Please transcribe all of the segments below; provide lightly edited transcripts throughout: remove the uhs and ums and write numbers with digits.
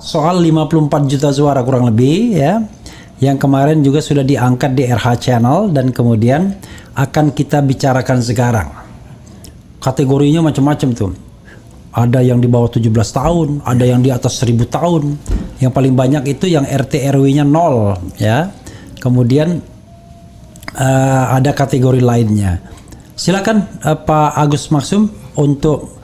soal 54 juta suara kurang lebih ya, yang kemarin juga sudah diangkat di RH Channel dan kemudian akan kita bicarakan sekarang. Kategorinya macam-macam tuh. Ada yang di bawah 17 tahun, ada yang di atas 1000 tahun. Yang paling banyak itu yang RT RW-nya 0 ya. Kemudian ada kategori lainnya. Silakan Pak Agus Maksum untuk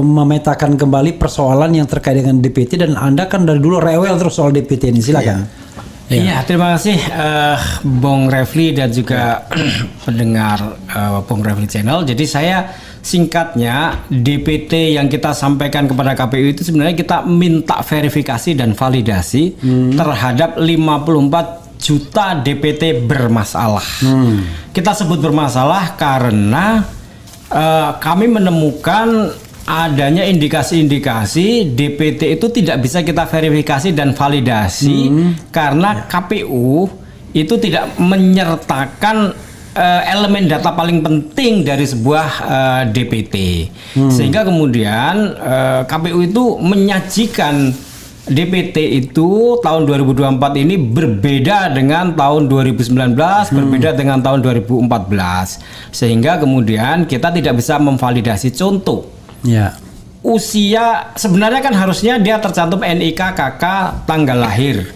memetakan kembali persoalan yang terkait dengan DPT, dan Anda kan dari dulu rewel terus soal DPT ini. Silakan. Iya, terima kasih Bung Refli dan juga pendengar Bung Refli Channel. Jadi saya singkatnya, DPT yang kita sampaikan kepada KPU itu sebenarnya kita minta verifikasi dan validasi terhadap 54 juta DPT bermasalah. Kita sebut bermasalah karena kami menemukan adanya indikasi-indikasi DPT itu tidak bisa kita verifikasi dan validasi karena KPU itu tidak menyertakan elemen data paling penting dari sebuah DPT, sehingga kemudian KPU itu menyajikan DPT itu tahun 2024 ini berbeda dengan tahun 2019, berbeda dengan tahun 2014, sehingga kemudian kita tidak bisa memvalidasi. Contoh, usia sebenarnya kan harusnya dia tercantum NIK, KK, tanggal lahir.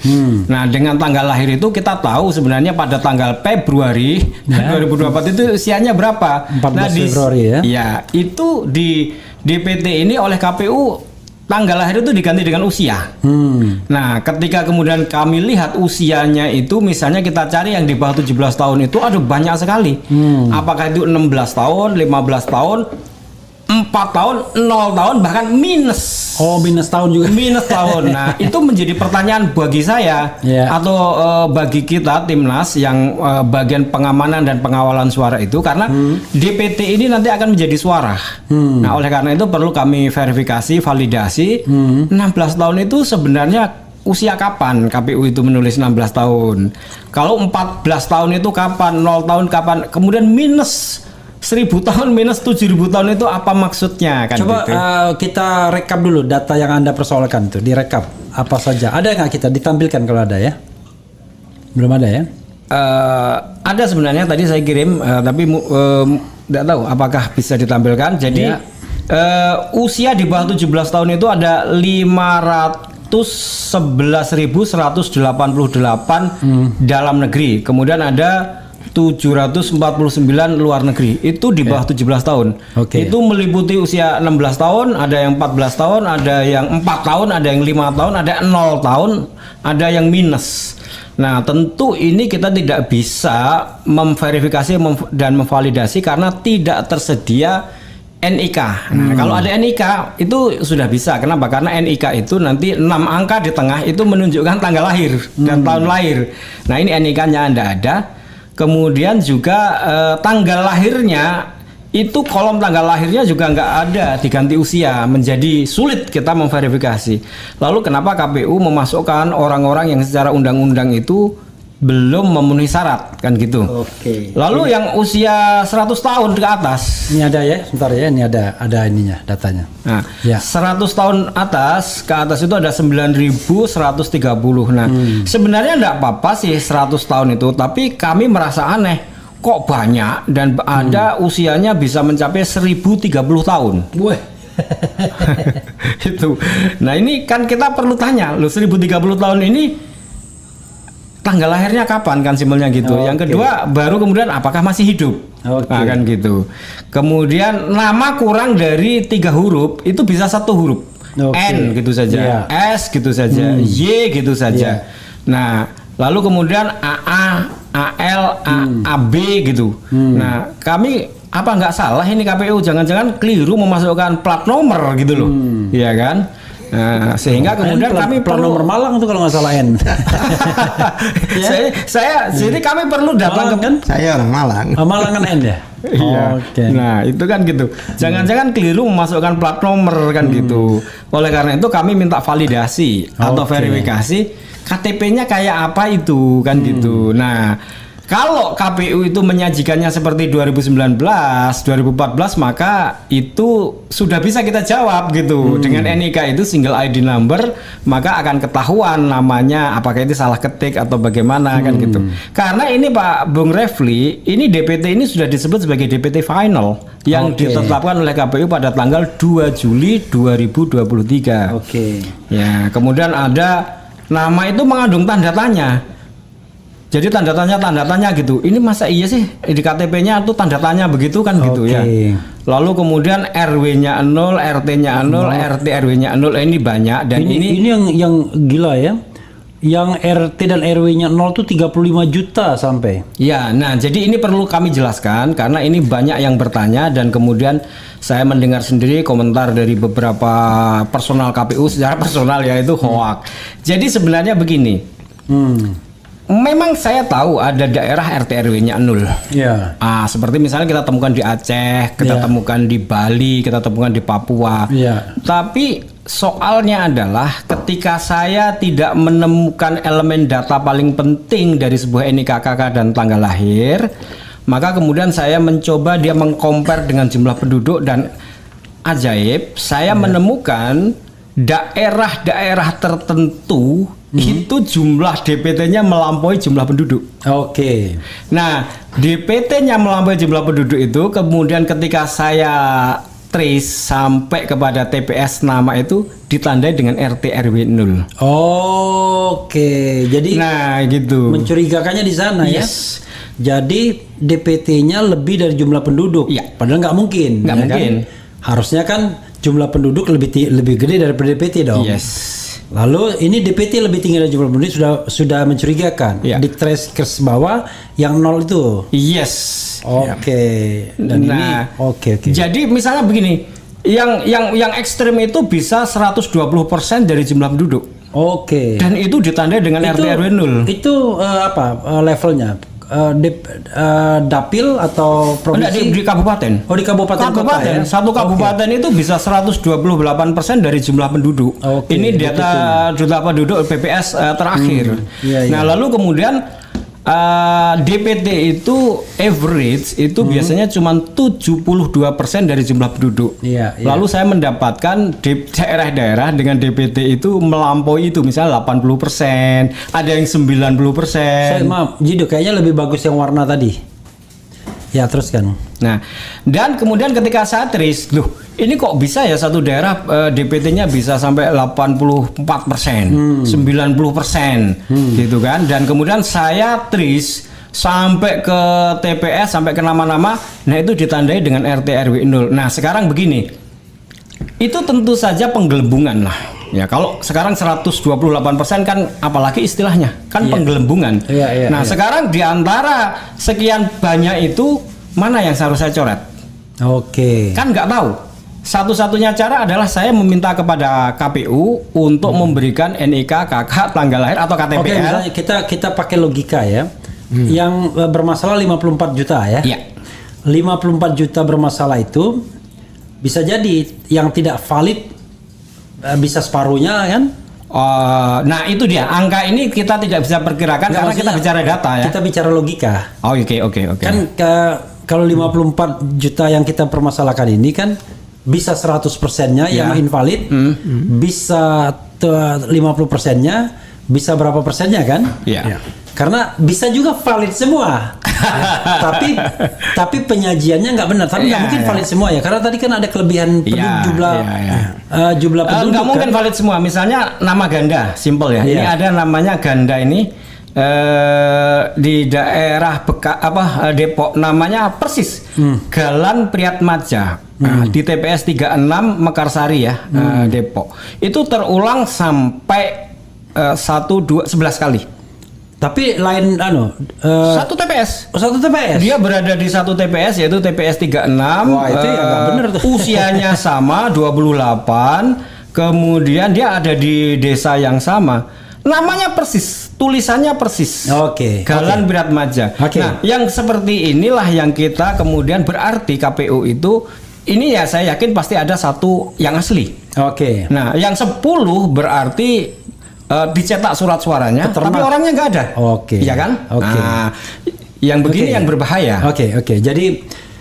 Nah, dengan tanggal lahir itu kita tahu sebenarnya pada tanggal Februari 2024 itu usianya berapa. 14 Februari ya. Ya, itu di DPT ini oleh KPU tanggal lahir itu diganti dengan usia. Nah, ketika kemudian kami lihat usianya itu, misalnya kita cari yang di bawah 17 tahun itu ada banyak sekali. Apakah itu 16 tahun, 15 tahun, 4 tahun, 0 tahun, bahkan minus. Oh, minus tahun juga. Minus tahun. Nah, itu menjadi pertanyaan bagi saya atau bagi kita Timnas yang bagian pengamanan dan pengawalan suara itu, karena DPT ini nanti akan menjadi suara. Nah, oleh karena itu perlu kami verifikasi, validasi. 16 tahun itu sebenarnya usia kapan KPU itu menulis 16 tahun? Kalau 14 tahun itu kapan? 0 tahun kapan? Kemudian minus 1000 tahun, minus 7000 tahun itu apa maksudnya kan? Coba gitu. Kita rekap dulu data yang Anda persoalkan itu, direkap apa saja. Ada nggak kita ditampilkan kalau ada ya? Belum ada ya? Ada sebenarnya, tadi saya kirim, tapi tidak tahu apakah bisa ditampilkan. Jadi usia di bawah 17 tahun itu ada 511.188 dalam negeri. Kemudian ada 749 luar negeri, itu di bawah 17 tahun. Itu meliputi usia 16 tahun, ada yang 14 tahun, ada yang 4 tahun, ada yang 5 tahun, ada 0 tahun, ada yang minus. Nah, tentu ini kita tidak bisa memverifikasi dan memvalidasi karena tidak tersedia NIK. Nah, kalau ada NIK itu sudah bisa. Kenapa? Karena NIK itu nanti 6 angka di tengah itu menunjukkan tanggal lahir dan tahun lahir. Nah, ini NIK-nya Anda ada. Kemudian juga tanggal lahirnya itu, kolom tanggal lahirnya juga nggak ada, diganti usia, menjadi sulit kita memverifikasi. Lalu kenapa KPU memasukkan orang-orang yang secara undang-undang itu belum memenuhi syarat kan gitu? Lalu yang usia 100 tahun ke atas, ini ada ya, sebentar ya, ini ada ininya datanya. Nah, 100 tahun ke atas itu ada 9.130. Nah, sebenarnya enggak apa-apa sih 100 tahun itu, tapi kami merasa aneh, kok banyak dan ada usianya bisa mencapai 1030 tahun. Itu. Nah, ini kan kita perlu tanya, loh 1030 tahun ini tanggal lahirnya kapan kan, simpelnya gitu. Yang kedua, baru kemudian apakah masih hidup? Nah, kan gitu. Kemudian nama kurang dari 3 huruf itu bisa 1 huruf. N gitu saja, S gitu saja, Y gitu saja. Nah, lalu kemudian AA, AL, AB gitu. Nah, kami apa nggak salah ini KPU jangan-jangan keliru memasukkan plat nomor gitu loh. Iya kan? Nah, sehingga kemudian kami plat nomor Malang itu kalau nggak salah N. Jadi kami perlu datang ke, kan? Saya orang Malang. Malang kan N ya. Iya. Nah, itu kan gitu. Jangan-jangan keliru memasukkan plat nomor kan gitu. Oleh karena itu kami minta validasi atau verifikasi KTP-nya kayak apa itu kan gitu. Nah, Kalau KPU itu menyajikannya seperti 2019, 2014 maka itu sudah bisa kita jawab gitu. Dengan NIK itu single ID number, maka akan ketahuan namanya apakah itu salah ketik atau bagaimana kan gitu. Karena ini Pak Bung Refli, ini DPT ini sudah disebut sebagai DPT final yang ditetapkan oleh KPU pada tanggal 2 Juli 2023. Ya, kemudian ada nama itu mengandung tanda tanya. Jadi tanda tanya gitu. Ini masa iya sih di KTP-nya tuh tanda tanya begitu kan gitu ya. Lalu kemudian RW-nya 0, RT-nya 0, RT RW-nya 0. Ini banyak dan ini yang gila ya. Yang RT dan RW-nya 0 tuh 35 juta sampai. Ya, nah jadi ini perlu kami jelaskan karena ini banyak yang bertanya dan kemudian saya mendengar sendiri komentar dari beberapa personal KPU secara personal yaitu hoak. Jadi sebenarnya begini. Memang saya tahu ada daerah RT RW-nya 0. Ya. Seperti misalnya kita temukan di Aceh, kita temukan di Bali, kita temukan di Papua. Tapi soalnya adalah ketika saya tidak menemukan elemen data paling penting dari sebuah NIK KK dan tanggal lahir, maka kemudian saya mencoba dia mengcompare dengan jumlah penduduk dan ajaib, saya menemukan daerah-daerah tertentu itu jumlah DPT-nya melampaui jumlah penduduk. Nah, DPT-nya melampaui jumlah penduduk itu kemudian ketika saya trace sampai kepada TPS nama itu ditandai dengan RT RW 0. Jadi nah gitu. Mencurigakannya di sana ya. Jadi DPT-nya lebih dari jumlah penduduk. Padahal nggak mungkin. Nggak mungkin. Kan? Harusnya kan jumlah penduduk lebih gede daripada DPT dong. Lalu ini DPT lebih tinggi dari jumlah penduduk sudah mencurigakan. Di trace ke bawah yang 0 itu. Dan nah, ini jadi misalnya begini, yang ekstrem itu bisa 120% dari jumlah penduduk. Dan itu ditandai dengan RT RW 0. Itu levelnya? Dapil atau provinsi? Di kabupaten. Di kabupaten kota ya. Satu kabupaten itu bisa 128% dari jumlah penduduk. Ini data jumlah penduduk BPS terakhir. Nah, lalu kemudian DPT itu average itu biasanya cuma 72% dari jumlah penduduk. Lalu saya mendapatkan daerah-daerah dengan DPT itu melampaui itu, misalnya 80%, ada yang 90%. Maaf, Jido kayaknya lebih bagus yang warna tadi. Ya, teruskan. Nah, dan kemudian ketika saya trace, loh, ini kok bisa ya satu daerah DPT-nya bisa sampai 84%, 90%, gitu kan? Dan kemudian saya trace sampai ke TPS, sampai ke nama-nama, nah itu ditandai dengan RT RW 0. Nah, sekarang begini, itu tentu saja penggelembungan lah. Ya, kalau sekarang 128% kan apalagi istilahnya kan penggelembungan. Nah, sekarang di antara sekian banyak itu mana yang seharusnya saya coret? Kan nggak tahu. Satu-satunya cara adalah saya meminta kepada KPU untuk memberikan NIK, KK, tanggal lahir atau KTPL. Misalnya kita pakai logika ya. Yang bermasalah 54 juta ya. 54 juta bermasalah itu bisa jadi yang tidak valid bisa separuhnya kan? Nah itu dia, angka ini kita tidak bisa perkirakan karena kita bicara data ya. Kita bicara logika. Oke. Kan kalau 54 juta yang kita permasalahkan ini kan bisa 100%-nya yang invalid, bisa 50%-nya, bisa berapa persennya kan? Karena bisa juga valid semua. tapi penyajiannya nggak benar. Tapi nggak mungkin valid semua ya. Karena tadi kan ada kelebihan jumlah penduduk. Nggak mungkin valid semua. Misalnya nama ganda, simple ya. Ini ada namanya ganda ini di daerah Depok, namanya persis Galan Priatmaja. Di TPS 36 Mekarsari ya, Depok. Itu terulang sampai 11 kali. Tapi lain satu TPS. Satu TPS. Dia berada di satu TPS yaitu TPS 36. Wah, itu ya nggak bener tuh. Usianya sama 28. Kemudian dia ada di desa yang sama. Namanya persis, tulisannya persis. Galan Priatmaja. Nah, yang seperti inilah yang kita kemudian berarti KPU itu ini ya saya yakin pasti ada satu yang asli. Nah, yang 10 berarti dicetak surat suaranya, tapi orangnya nggak ada. Ya kan? Nah, Yang begini Oke. yang berbahaya. Oke. Jadi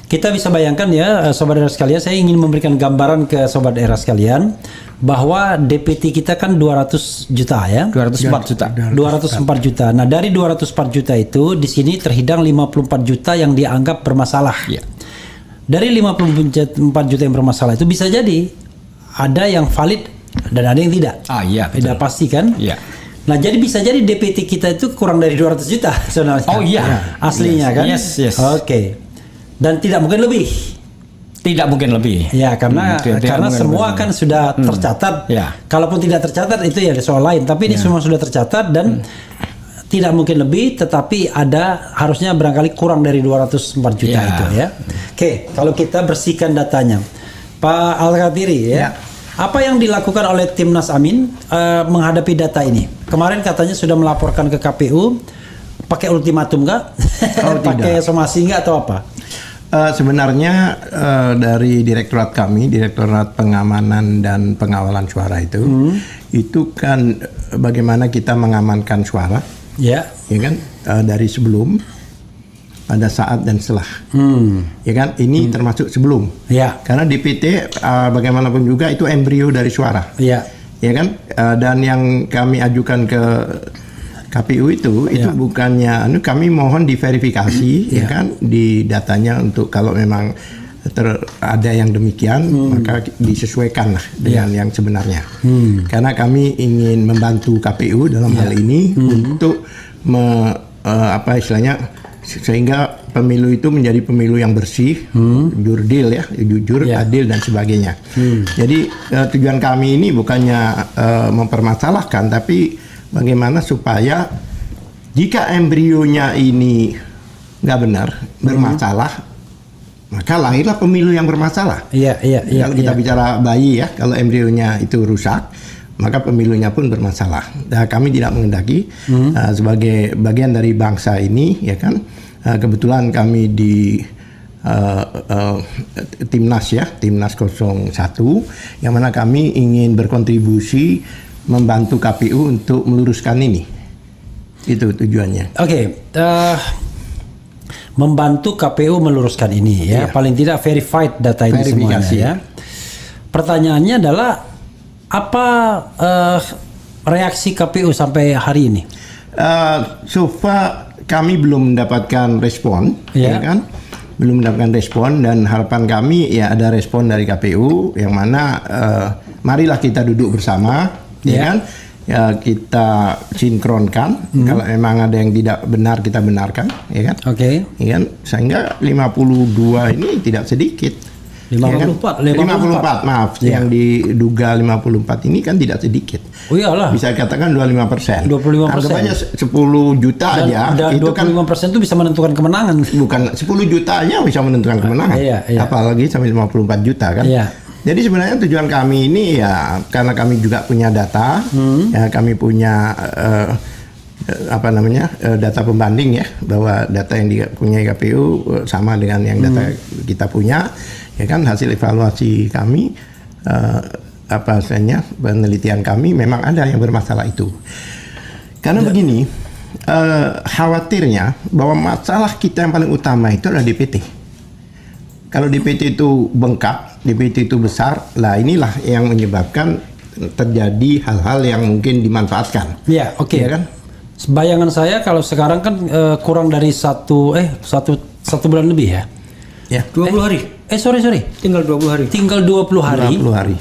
kita bisa bayangkan ya, sobat era sekalian, saya ingin memberikan gambaran ke sobat era sekalian bahwa DPT kita kan 200 juta ya. 204 juta. 204 juta. Nah, dari 204 juta itu di sini terhidang 54 juta yang dianggap bermasalah. Iya. Dari 54 juta yang bermasalah itu bisa jadi ada yang valid dan ada yang tidak. Iya, betul. Tidak pasti kan? Iya. Nah, jadi bisa jadi DPT kita itu kurang dari 200 juta sebenarnya. Oh iya. Aslinya kan? Yes. Oke. Dan tidak mungkin lebih. Tidak mungkin lebih. Ya, karena Tidak karena mungkin semua lebih. kan sudah tercatat. Ya. Kalaupun tidak tercatat itu ya soal lain, tapi ini semua sudah tercatat dan tidak mungkin lebih, tetapi ada harusnya barangkali kurang dari 204 juta Ya. itu ya. Oke, kalau kita bersihkan datanya. Pak Al-Khatiri ya. Apa yang dilakukan oleh Timnas Amin menghadapi data ini? Kemarin katanya sudah melaporkan ke KPU, pakai ultimatum nggak? Pakai somasi nggak atau apa? Sebenarnya dari direktorat kami, Direktorat Pengamanan dan Pengawalan Suara itu kan bagaimana kita mengamankan suara, Ya. ya kan, dari sebelum, pada saat dan setelah, ya kan, ini termasuk sebelum, Ya. karena DPT bagaimanapun juga itu embrio dari suara, Ya. ya kan, dan yang kami ajukan ke KPU itu bukannya kami mohon diverifikasi ya kan di datanya untuk kalau memang ada yang demikian maka disesuaikan lah dengan yang sebenarnya. Karena kami ingin membantu KPU dalam hal ini untuk apa istilahnya sehingga pemilu itu menjadi pemilu yang bersih, jurdil ya, jujur, adil dan sebagainya. Jadi tujuan kami ini bukannya mempermasalahkan, tapi bagaimana supaya jika embrionya ini nggak benar, bermasalah, maka lahirlah pemilu yang bermasalah. Iya. Kalau kita bicara bayi ya, kalau embrionya itu rusak, maka pemilunya pun bermasalah. Nah, kami tidak mengendaki sebagai bagian dari bangsa ini, ya kan. Kebetulan kami di Timnas ya, Timnas 01, yang mana kami ingin berkontribusi membantu KPU untuk meluruskan ini. Itu tujuannya. Oke, membantu KPU meluruskan ini ya. Paling tidak verified data ini semuanya Verifikasi. ya. Pertanyaannya adalah apa reaksi KPU sampai hari ini? So far kami belum mendapatkan respon, ya kan? Belum mendapatkan respon, dan harapan kami ya ada respon dari KPU yang mana marilah kita duduk bersama, ya kan? Ya kita sinkronkan. Kalau memang ada yang tidak benar kita benarkan, ya kan? Oke. Ya kan? Sehingga 52 ini tidak sedikit. 54, Ya kan? 54, maaf. Ya. Yang diduga 54 ini kan tidak sedikit. Oh iyalah. Bisa katakan 25%. 25%. Anggap aja 10 juta aja. Dan Itu kan 25% itu bisa menentukan kemenangan. bukan 10 juta aja bisa menentukan kemenangan. Iya. Apalagi sampai 54 juta kan. Iya. Jadi sebenarnya tujuan kami ini ya karena kami juga punya data, ya kami punya data pembanding ya, bahwa data yang dipunyai KPU sama dengan yang data kita punya, ya kan, hasil evaluasi kami penelitian kami memang ada yang bermasalah itu. Karena begini, khawatirnya bahwa masalah kita yang paling utama itu adalah DPT. Kalau DPT itu bengkak, DPT itu besar, lah inilah yang menyebabkan terjadi hal-hal yang mungkin dimanfaatkan. Ya, oke. Ya kan? Bayangan saya kalau sekarang kan kurang dari satu bulan lebih ya. Ya. 20 hari. Sorry. Tinggal 20 hari. Tinggal 20 hari. 20 hari.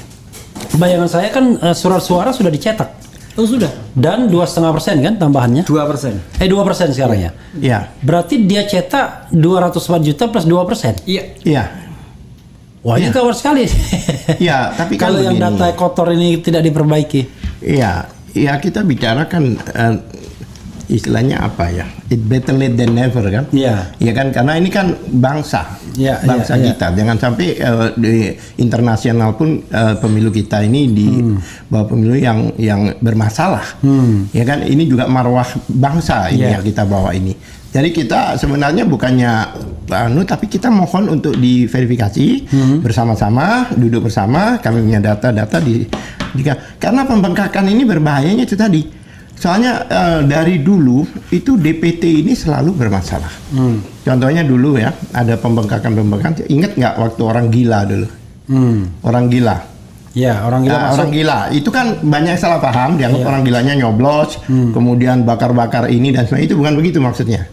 Bayangan saya kan surat suara sudah dicetak. Oh sudah. Dan 2,5% kan tambahannya? 2%. 2% sekarang ya. Ya. Berarti dia cetak 204 juta plus 2%. Iya. Ya. Wah, ini gawat sekali. Ya, tapi kan kalau yang begini. data kotor ini tidak diperbaiki. Iya, ya kita bicara kan istilahnya apa ya? It better late than never kan? Iya. Ya kan, karena ini kan bangsa, Iya, bangsa iya. kita. Jangan sampai di internasional pun pemilu kita ini di bahwa pemilu yang bermasalah. Ya kan, ini juga marwah bangsa ini Iya. yang kita bawa ini. Jadi kita sebenarnya bukannya tapi kita mohon untuk diverifikasi bersama-sama, duduk bersama, kami punya data-data karena pembengkakan ini berbahayanya itu tadi. Soalnya dari dulu itu DPT ini selalu bermasalah. Contohnya dulu ya, ada pembengkakan. Ingat nggak waktu orang gila dulu? Orang gila. Ya, orang gila masuk. Orang gila itu kan banyak salah paham, dianggap orang gilanya nyoblos, kemudian bakar-bakar ini dan sebagainya. Itu bukan begitu maksudnya.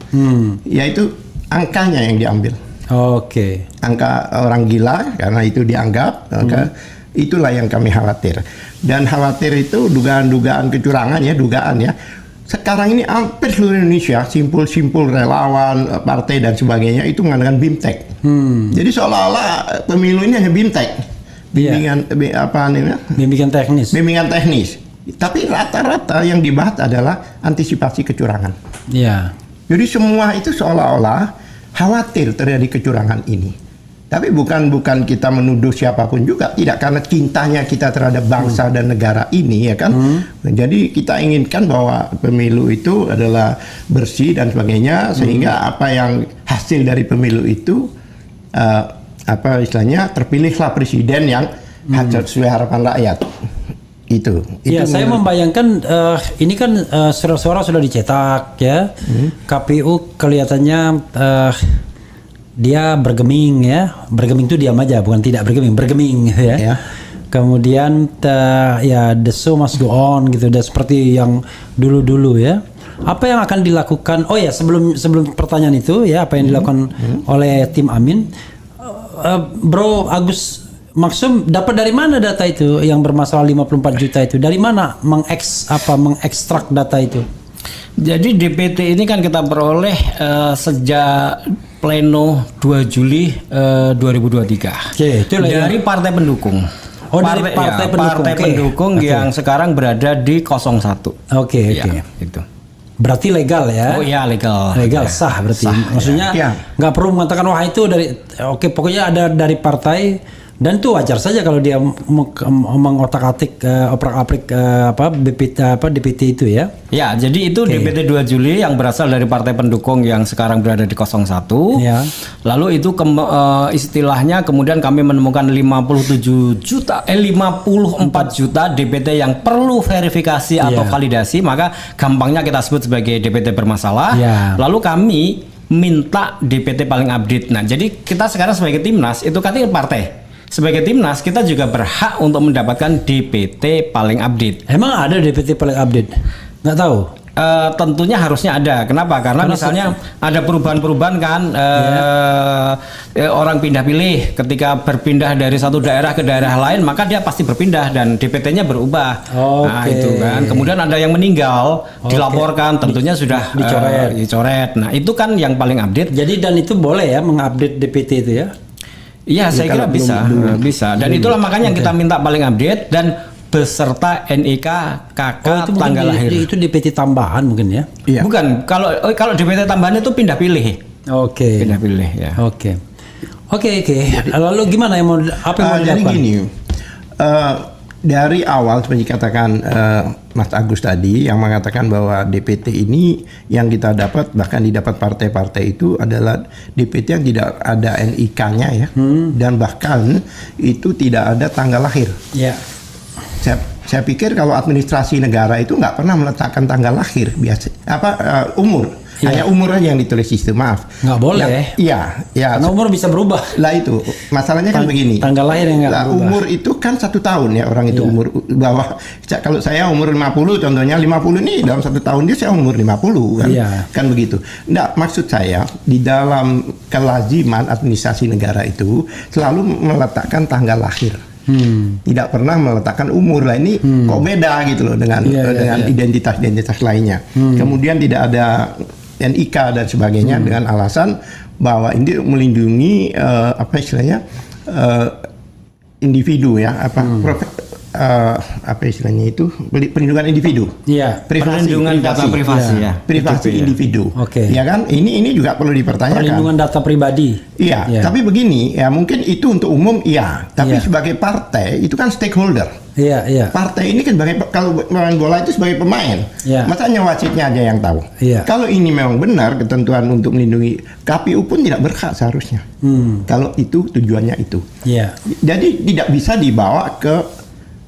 Yaitu angkanya yang diambil. Oke. Angka orang gila karena itu dianggap, maka itulah yang kami khawatir. Dan khawatir itu dugaan-dugaan kecurangan ya, dugaan ya. Sekarang ini hampir seluruh Indonesia, simpul-simpul relawan, partai dan sebagainya itu mengadakan BIMTEK. Jadi seolah-olah pemilu ini hanya BIMTEK. Bimbingan Bimbingan teknis. Bimbingan teknis. Tapi rata-rata yang dibahas adalah antisipasi kecurangan. Iya. Jadi semua itu seolah-olah khawatir terjadi kecurangan ini. Tapi bukan kita menuduh siapapun juga, tidak, karena cintanya kita terhadap bangsa dan negara ini ya kan. Jadi kita inginkan bahwa pemilu itu adalah bersih dan sebagainya, sehingga apa yang hasil dari pemilu itu terpilihlah presiden yang sesuai harapan rakyat. Itu ya, saya membayangkan ini kan surat-suara sudah dicetak ya. KPU kelihatannya dia bergeming ya. Bergeming itu diam aja, bukan tidak bergeming ya. Kemudian ya the show must go on gitu, udah seperti yang dulu-dulu ya. Apa yang akan dilakukan? Oh ya, sebelum pertanyaan itu ya, apa yang dilakukan oleh tim Amin? Bro Agus Maksum, dapat dari mana data itu yang bermasalah 54 juta itu? Dari mana mengekstrak data itu? Jadi DPT ini kan kita peroleh sejak pleno 2 Juli 2023. Oke, itu dari partai pendukung. Oh, dari partai pendukung. Partai pendukung yang sekarang berada di 01. Oke. Itu. Berarti legal ya? Oh iya, legal. Legal, sah berarti. Sah, maksudnya nggak perlu mengatakan wah itu dari pokoknya ada dari partai. Dan itu wajar saja kalau dia mengotak-atik oprak-aprik DPT itu ya. Ya, jadi itu DPT 2 Juli yang berasal dari partai pendukung yang sekarang berada di 01. Ya. Lalu itu istilahnya kemudian kami menemukan 54 juta DPT yang perlu verifikasi atau validasi, maka gampangnya kita sebut sebagai DPT bermasalah. Lalu kami minta DPT paling update. Nah, jadi kita sekarang sebagai Timnas itu katanya partai. Sebagai Timnas kita juga berhak untuk mendapatkan DPT paling update. Emang ada DPT paling update? Nggak tahu. Tentunya harusnya ada. Kenapa? Karena misalnya ada perubahan-perubahan kan, orang pindah pilih. Ketika berpindah dari satu daerah ke daerah lain, maka dia pasti berpindah dan DPT-nya berubah. Nah itu kan. Kemudian ada yang meninggal, dilaporkan, tentunya sudah dicoret. Nah itu kan yang paling update. Jadi dan itu boleh ya mengupdate DPT itu ya? Iya, saya kira bisa. Dan itulah makanya yang kita minta paling update dan beserta NIK, KK, tanggal lahir. Itu DPT tambahan mungkin ya? Iya. Bukan. Kalau DPT tambahan itu pindah pilih. Oke. Pindah pilih ya. Oke. Lalu gimana yang mau dilakukan? Jadi gini, dari awal seperti katakan Mas Agus tadi yang mengatakan bahwa DPT ini yang kita dapat, bahkan didapat partai-partai itu adalah DPT yang tidak ada NIK-nya ya, dan bahkan itu tidak ada tanggal lahir. Ya. Saya pikir kalau administrasi negara itu nggak pernah meletakkan tanggal lahir, umur. Hanya umur aja yang ditulis sistem, maaf. Nggak boleh. Iya. Karena umur bisa berubah. Lah itu, masalahnya kan begini. Tanggal lahir yang nggak berubah. Umur itu kan 1 tahun ya, orang itu umur bawah. Kalau saya umur 50, contohnya 50 ini dalam 1 tahun dia saya umur 50 kan. Kan begitu. Nggak, maksud saya di dalam kelaziman administrasi negara itu selalu meletakkan tanggal lahir. Tidak pernah meletakkan umur. Lah ini kok beda gitu loh dengan identitas-identitas lainnya. Kemudian tidak ada NIK dan sebagainya dengan alasan bahwa ini melindungi individu ya, perlindungan individu. Iya. Perlindungan data privasi ya. Privasi individu. Oke. Ya kan? Ini juga perlu dipertanyakan. Perlindungan data pribadi. Iya. Tapi begini ya, mungkin itu untuk umum iya. Tapi sebagai partai itu kan stakeholder. Iya. Partai ini kan kalau main bola itu sebagai pemain. Masanya wasitnya aja yang tahu. Kalau ini memang benar ketentuan untuk melindungi, KPU pun tidak berhak seharusnya. Kalau itu tujuannya itu. Jadi tidak bisa dibawa ke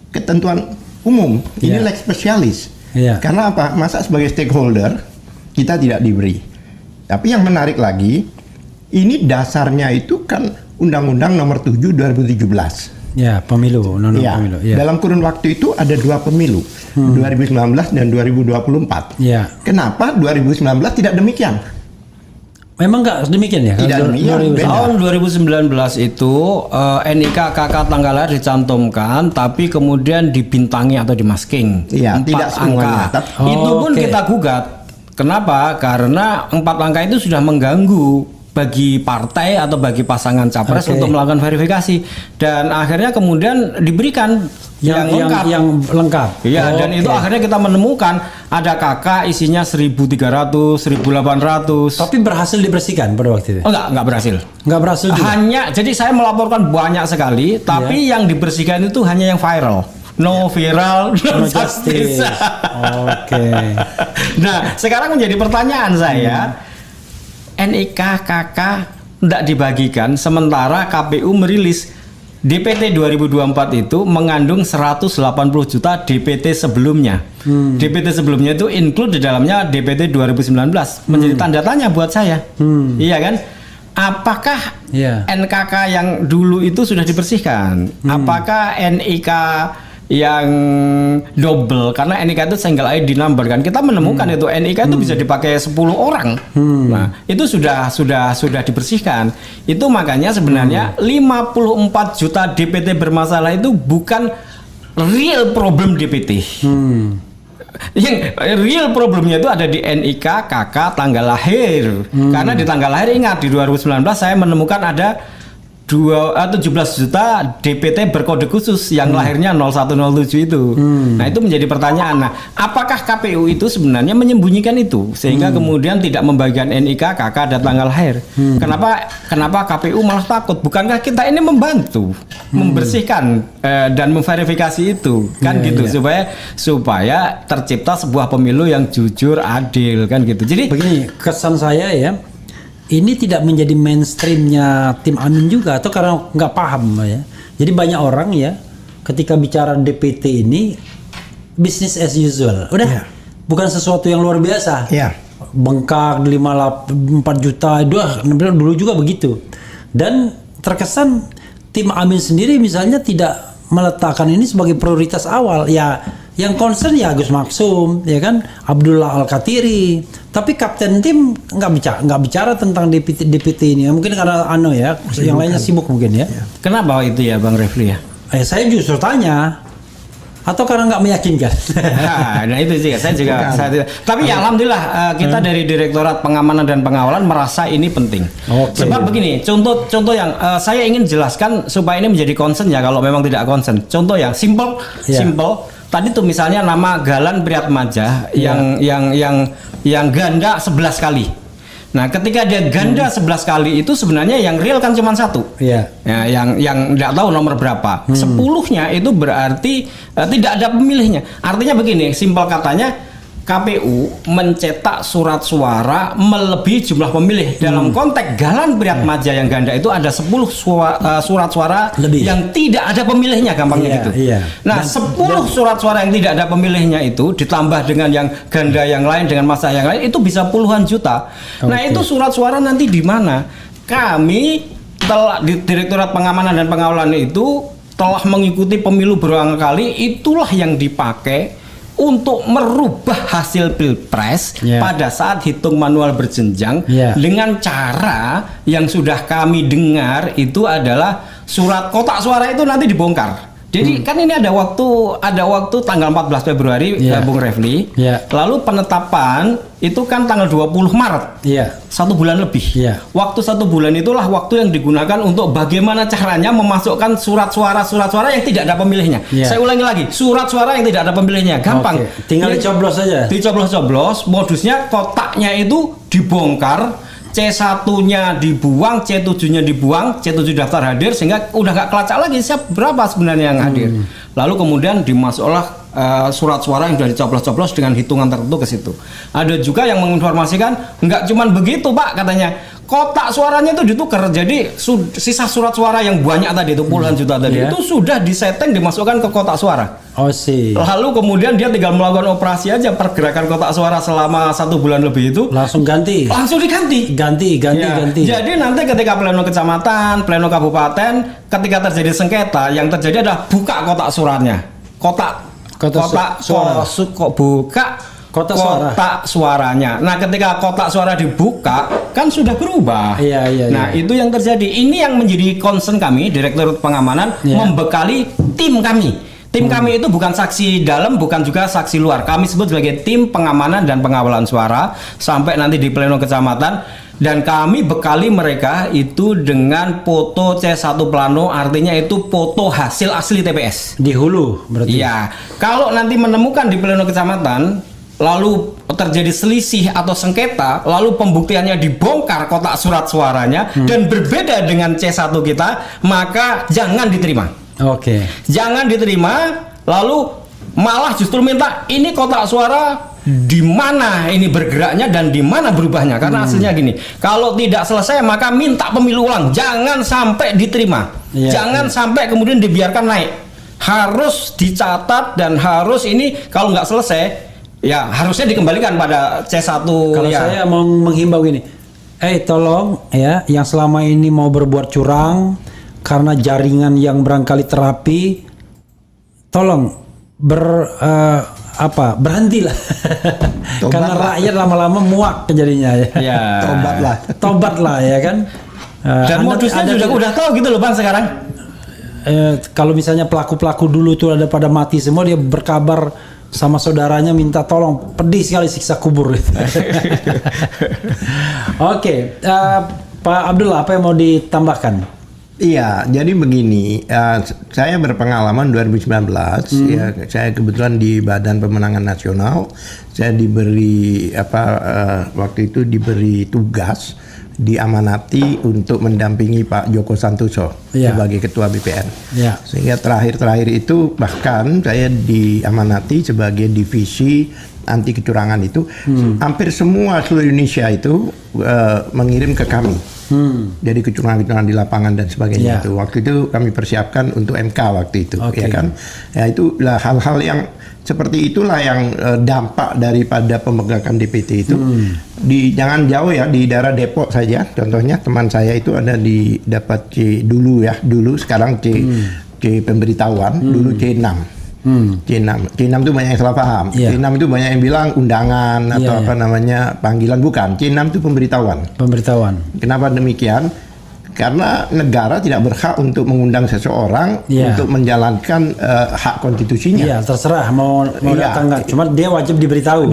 ketentuan umum. Ini lex spesialis. Iya. Karena apa? Masa sebagai stakeholder kita tidak diberi. Tapi yang menarik lagi, ini dasarnya itu kan Undang-Undang Nomor 7 2017. Ya, pemilu, undang-undang Ya, pemilu. Ya. dalam kurun waktu itu ada 2 pemilu, 2019 dan 2024. Ya. Kenapa 2019 tidak demikian? Memang nggak demikian ya? Tidak Kalau demikian, 2019. beda. Tahun 2019 itu NIK KK tanggal lahir dicantumkan, tapi kemudian dibintangi atau dimasking. Iya, 4 tidak semuanya. angka. Oh, Itu pun oke. kita gugat. Kenapa? Karena 4 angka itu sudah mengganggu bagi partai atau bagi pasangan capres Oke. untuk melakukan verifikasi, dan akhirnya kemudian diberikan yang lengkap. yang lengkap. Iya, dan Oke. itu akhirnya kita menemukan ada KK isinya 1.300, 1.800. Tapi berhasil dibersihkan pada waktu itu. Oh, enggak berhasil. Nggak berhasil juga. Hanya, jadi saya melaporkan banyak sekali, tapi yang dibersihkan itu hanya yang viral. No viral, no, No justice. justice. Oke. Nah, sekarang menjadi pertanyaan saya, NIK KK tidak dibagikan, sementara KPU merilis DPT 2024 itu mengandung 180 juta DPT sebelumnya. DPT sebelumnya itu include di dalamnya DPT 2019. Menjadi tanda tanya buat saya. Iya kan? Apakah Iya. NKK yang dulu itu sudah dibersihkan? Apakah NIK yang double, karena NIK itu single ID number kan, kita menemukan itu NIK itu bisa dipakai 10 orang. Nah, itu sudah dibersihkan. Itu makanya sebenarnya 54 juta DPT bermasalah itu bukan real problem DPT. Yang real problemnya itu ada di NIK KK tanggal lahir. Karena di tanggal lahir, ingat, di 2019 saya menemukan ada 17 juta DPT berkode khusus yang lahirnya 0107 itu. Nah, itu menjadi pertanyaan. Nah, apakah KPU itu sebenarnya menyembunyikan itu sehingga kemudian tidak membagikan NIK KK dan tanggal lahir? Kenapa KPU malah takut? Bukankah kita ini membantu membersihkan dan memverifikasi itu kan Iya, gitu, iya. supaya tercipta sebuah pemilu yang jujur, adil kan gitu. Jadi Begini, kesan saya ya, ini tidak menjadi mainstreamnya tim Amin juga, atau karena nggak paham ya. Jadi banyak orang ya, ketika bicara DPT ini business as usual, udah bukan sesuatu yang luar biasa. Iya. Bengkak 4 juta, dulu juga begitu. Dan terkesan tim Amin sendiri misalnya tidak meletakkan ini sebagai prioritas awal. Ya, yang concern ya Agus Maksum, ya kan, Abdullah Al-Katiri. Tapi kapten tim nggak bicara tentang DPT ini. Mungkin karena yang lainnya sibuk mungkin ya. kenapa itu ya Bang Refli ya? Saya justru tanya, atau karena nggak meyakinkan. Nah, itu sih saya juga. Tapi ya alhamdulillah kita dari Direktorat Pengamanan dan Pengawalan merasa ini penting. Oke. Sebab begini, contoh yang saya ingin jelaskan supaya ini menjadi concern ya, kalau memang tidak concern. Contoh yang simple. Tadi tuh misalnya nama Galan Priatmaja yang ganda 11 kali. Nah, ketika dia ganda 11 kali itu sebenarnya yang real kan cuma 1. Iya. Ya, yang nggak tahu nomor berapa. 10-nya itu berarti tidak ada pemilihnya. Artinya begini, simpel katanya, KPU mencetak surat suara melebihi jumlah pemilih. Dalam konteks Galan Priatmaja yang ganda itu ada 10 surat suara Lebih. yang tidak ada pemilihnya, gampangnya Iya, gitu. iya. Nah, 10 surat suara yang tidak ada pemilihnya itu ditambah dengan yang ganda yang lain dengan masa yang lain itu bisa puluhan juta. Nah, Oke. itu surat suara nanti di mana? Kami telah di Direktorat Pengamanan dan Pengawalan itu telah mengikuti pemilu berulang kali, itulah yang dipakai untuk merubah hasil pilpres pada saat hitung manual berjenjang dengan cara yang sudah kami dengar itu adalah surat kotak suara itu nanti dibongkar. Jadi kan ini ada waktu tanggal 14 Februari Bung Refli. Lalu penetapan itu kan tanggal 20 Maret. 1 bulan lebih. Waktu 1 bulan itulah waktu yang digunakan untuk bagaimana caranya memasukkan surat suara yang tidak ada pemilihnya. Saya ulangi lagi, surat suara yang tidak ada pemilihnya. Gampang. Tinggal dicoblos saja. Dicoblos-coblos, modusnya kotaknya itu dibongkar, C1-nya dibuang, C7-nya dibuang, C7 daftar hadir, sehingga udah nggak kelacak lagi siapa berapa sebenarnya yang hadir. Lalu kemudian dimasuklah surat suara yang sudah dicoblos-coblos dengan hitungan tertentu ke situ. Ada juga yang menginformasikan nggak cuman begitu Pak, katanya kotak suaranya itu ditukar. Jadi sisa surat suara yang banyak tadi itu puluhan juta tadi itu sudah disetting dimasukkan ke kotak suara. Oh sih. Lalu kemudian dia tinggal melakukan operasi aja pergerakan kotak suara selama 1 bulan lebih itu Langsung diganti. Ganti. Jadi nanti ketika pleno kecamatan, pleno kabupaten, ketika terjadi sengketa, yang terjadi adalah buka kotak suaranya. Kotak suaranya. Nah, ketika kotak suara dibuka, kan sudah berubah. Iya. Nah, itu yang terjadi. Ini yang menjadi concern kami, Direktur Pengamanan, membekali tim kami. Tim kami itu bukan saksi dalam, bukan juga saksi luar. Kami sebut sebagai tim pengamanan dan pengawalan suara sampai nanti di pleno kecamatan. Dan kami bekali mereka itu dengan foto C1 plano, artinya itu foto hasil asli TPS. Di hulu berarti. Iya. Kalau nanti menemukan di pleno kecamatan lalu terjadi selisih atau sengketa, lalu pembuktiannya dibongkar kotak surat suaranya dan berbeda dengan C1 kita, maka jangan diterima. Oke. Jangan diterima, lalu malah justru minta ini kotak suara di mana ini bergeraknya dan di mana berubahnya, karena hasilnya gini. Kalau tidak selesai maka minta pemilu ulang, jangan sampai diterima. Jangan sampai kemudian dibiarkan naik. Harus dicatat dan harus ini kalau nggak selesai ya harusnya dikembalikan pada C1. Kalau saya mau menghimbau gini, tolong ya, yang selama ini mau berbuat curang karena jaringan yang barangkali terapi, tolong berhentilah. Karena rakyat lama-lama muak jadinya ya. Tobatlah ya kan. Dan modusnya udah tahu gitu loh Bang sekarang. Kalau misalnya pelaku-pelaku dulu tuh ada pada mati semua, dia berkabar sama saudaranya minta tolong, pedih sekali siksa kubur. Oke, Pak Abdullah, apa yang mau ditambahkan? Iya, jadi begini, saya berpengalaman 2019, ya, saya kebetulan di Badan Pemenangan Nasional, saya diberi waktu itu diberi tugas, diamanati untuk mendampingi Pak Joko Santoso sebagai Ketua BPN. Sehingga terakhir itu bahkan saya diamanati sebagai divisi anti kecurangan itu, hampir semua seluruh Indonesia itu mengirim ke kami. Jadi kecurangan-kecurangan di lapangan dan sebagainya itu. Waktu itu kami persiapkan untuk MK waktu itu, ya kan? Ya itulah hal-hal yang seperti itulah yang dampak daripada pemegakan DPT itu. Jangan jauh ya, di daerah Depok saja. Contohnya teman saya itu ada dapat C dulu, sekarang C pemberitahuan, dulu C6. C6 itu banyak yang salah paham. C6 itu banyak yang bilang undangan atau panggilan, bukan. C6 itu pemberitahuan. Kenapa demikian? Karena negara tidak berhak untuk mengundang seseorang untuk menjalankan hak konstitusinya. Iya, terserah mau datang nggak. Cuma dia wajib diberitahu.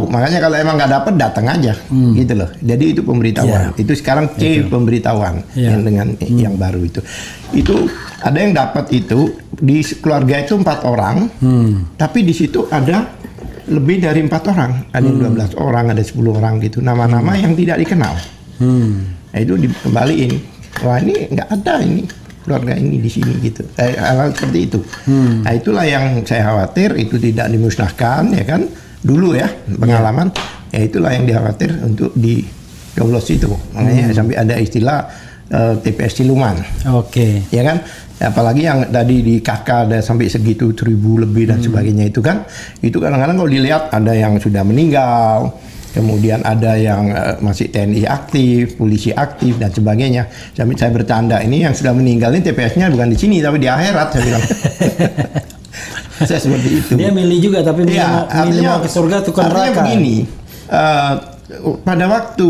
Makanya kalau emang nggak dapat, datang aja, gitu loh. Jadi itu pemberitahuan. Itu sekarang C pemberitahuan yang dengan yang baru itu. Itu ada yang dapat itu di keluarga itu 4 orang, tapi di situ ada lebih dari 4 orang. Ada yang 12 orang, ada 10 orang gitu. Nama-nama yang tidak dikenal. Nah, itu dikembaliin. Wah, ini nggak ada ini keluarga ini di sini gitu. Hal seperti itu. Nah, itulah yang saya khawatir itu tidak dimusnahkan, ya kan? Dulu ya pengalaman, ya itulah yang dikhawatir untuk dicoblos itu. Makanya sampai ada istilah TPS siluman. Ya kan? Apalagi yang tadi di KK ada sampai segitu 1000 lebih dan sebagainya itu kan. Itu kadang-kadang kalau dilihat ada yang sudah meninggal. Kemudian ada yang masih TNI aktif, polisi aktif dan sebagainya. Sampai saya bercanda, ini yang sudah meninggal ini TPS-nya bukan di sini tapi di akhirat, saya bilang. Saya seperti itu. Dia milih juga tapi milih mau ke surga atau ke neraka. Artinya begini, pada waktu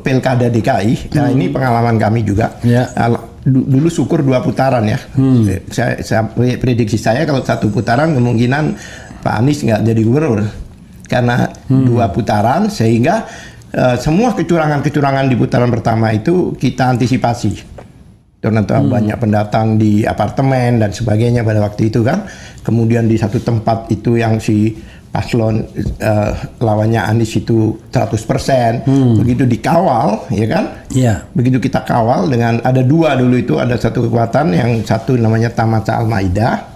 Pilkada DKI, nah ini pengalaman kami juga. Dulu syukur 2 putaran ya. Saya prediksi saya kalau 1 putaran kemungkinan Pak Anies nggak jadi gubernur. Karena 2 putaran sehingga semua kecurangan-kecurangan di putaran pertama itu kita antisipasi. Ternyata banyak pendatang di apartemen dan sebagainya pada waktu itu kan. Kemudian di satu tempat itu yang si paslon lawannya Anies itu 100%. Begitu dikawal, ya kan? Begitu kita kawal dengan ada 2 dulu itu, ada satu kekuatan yang satu namanya Tamasha Al-Maida.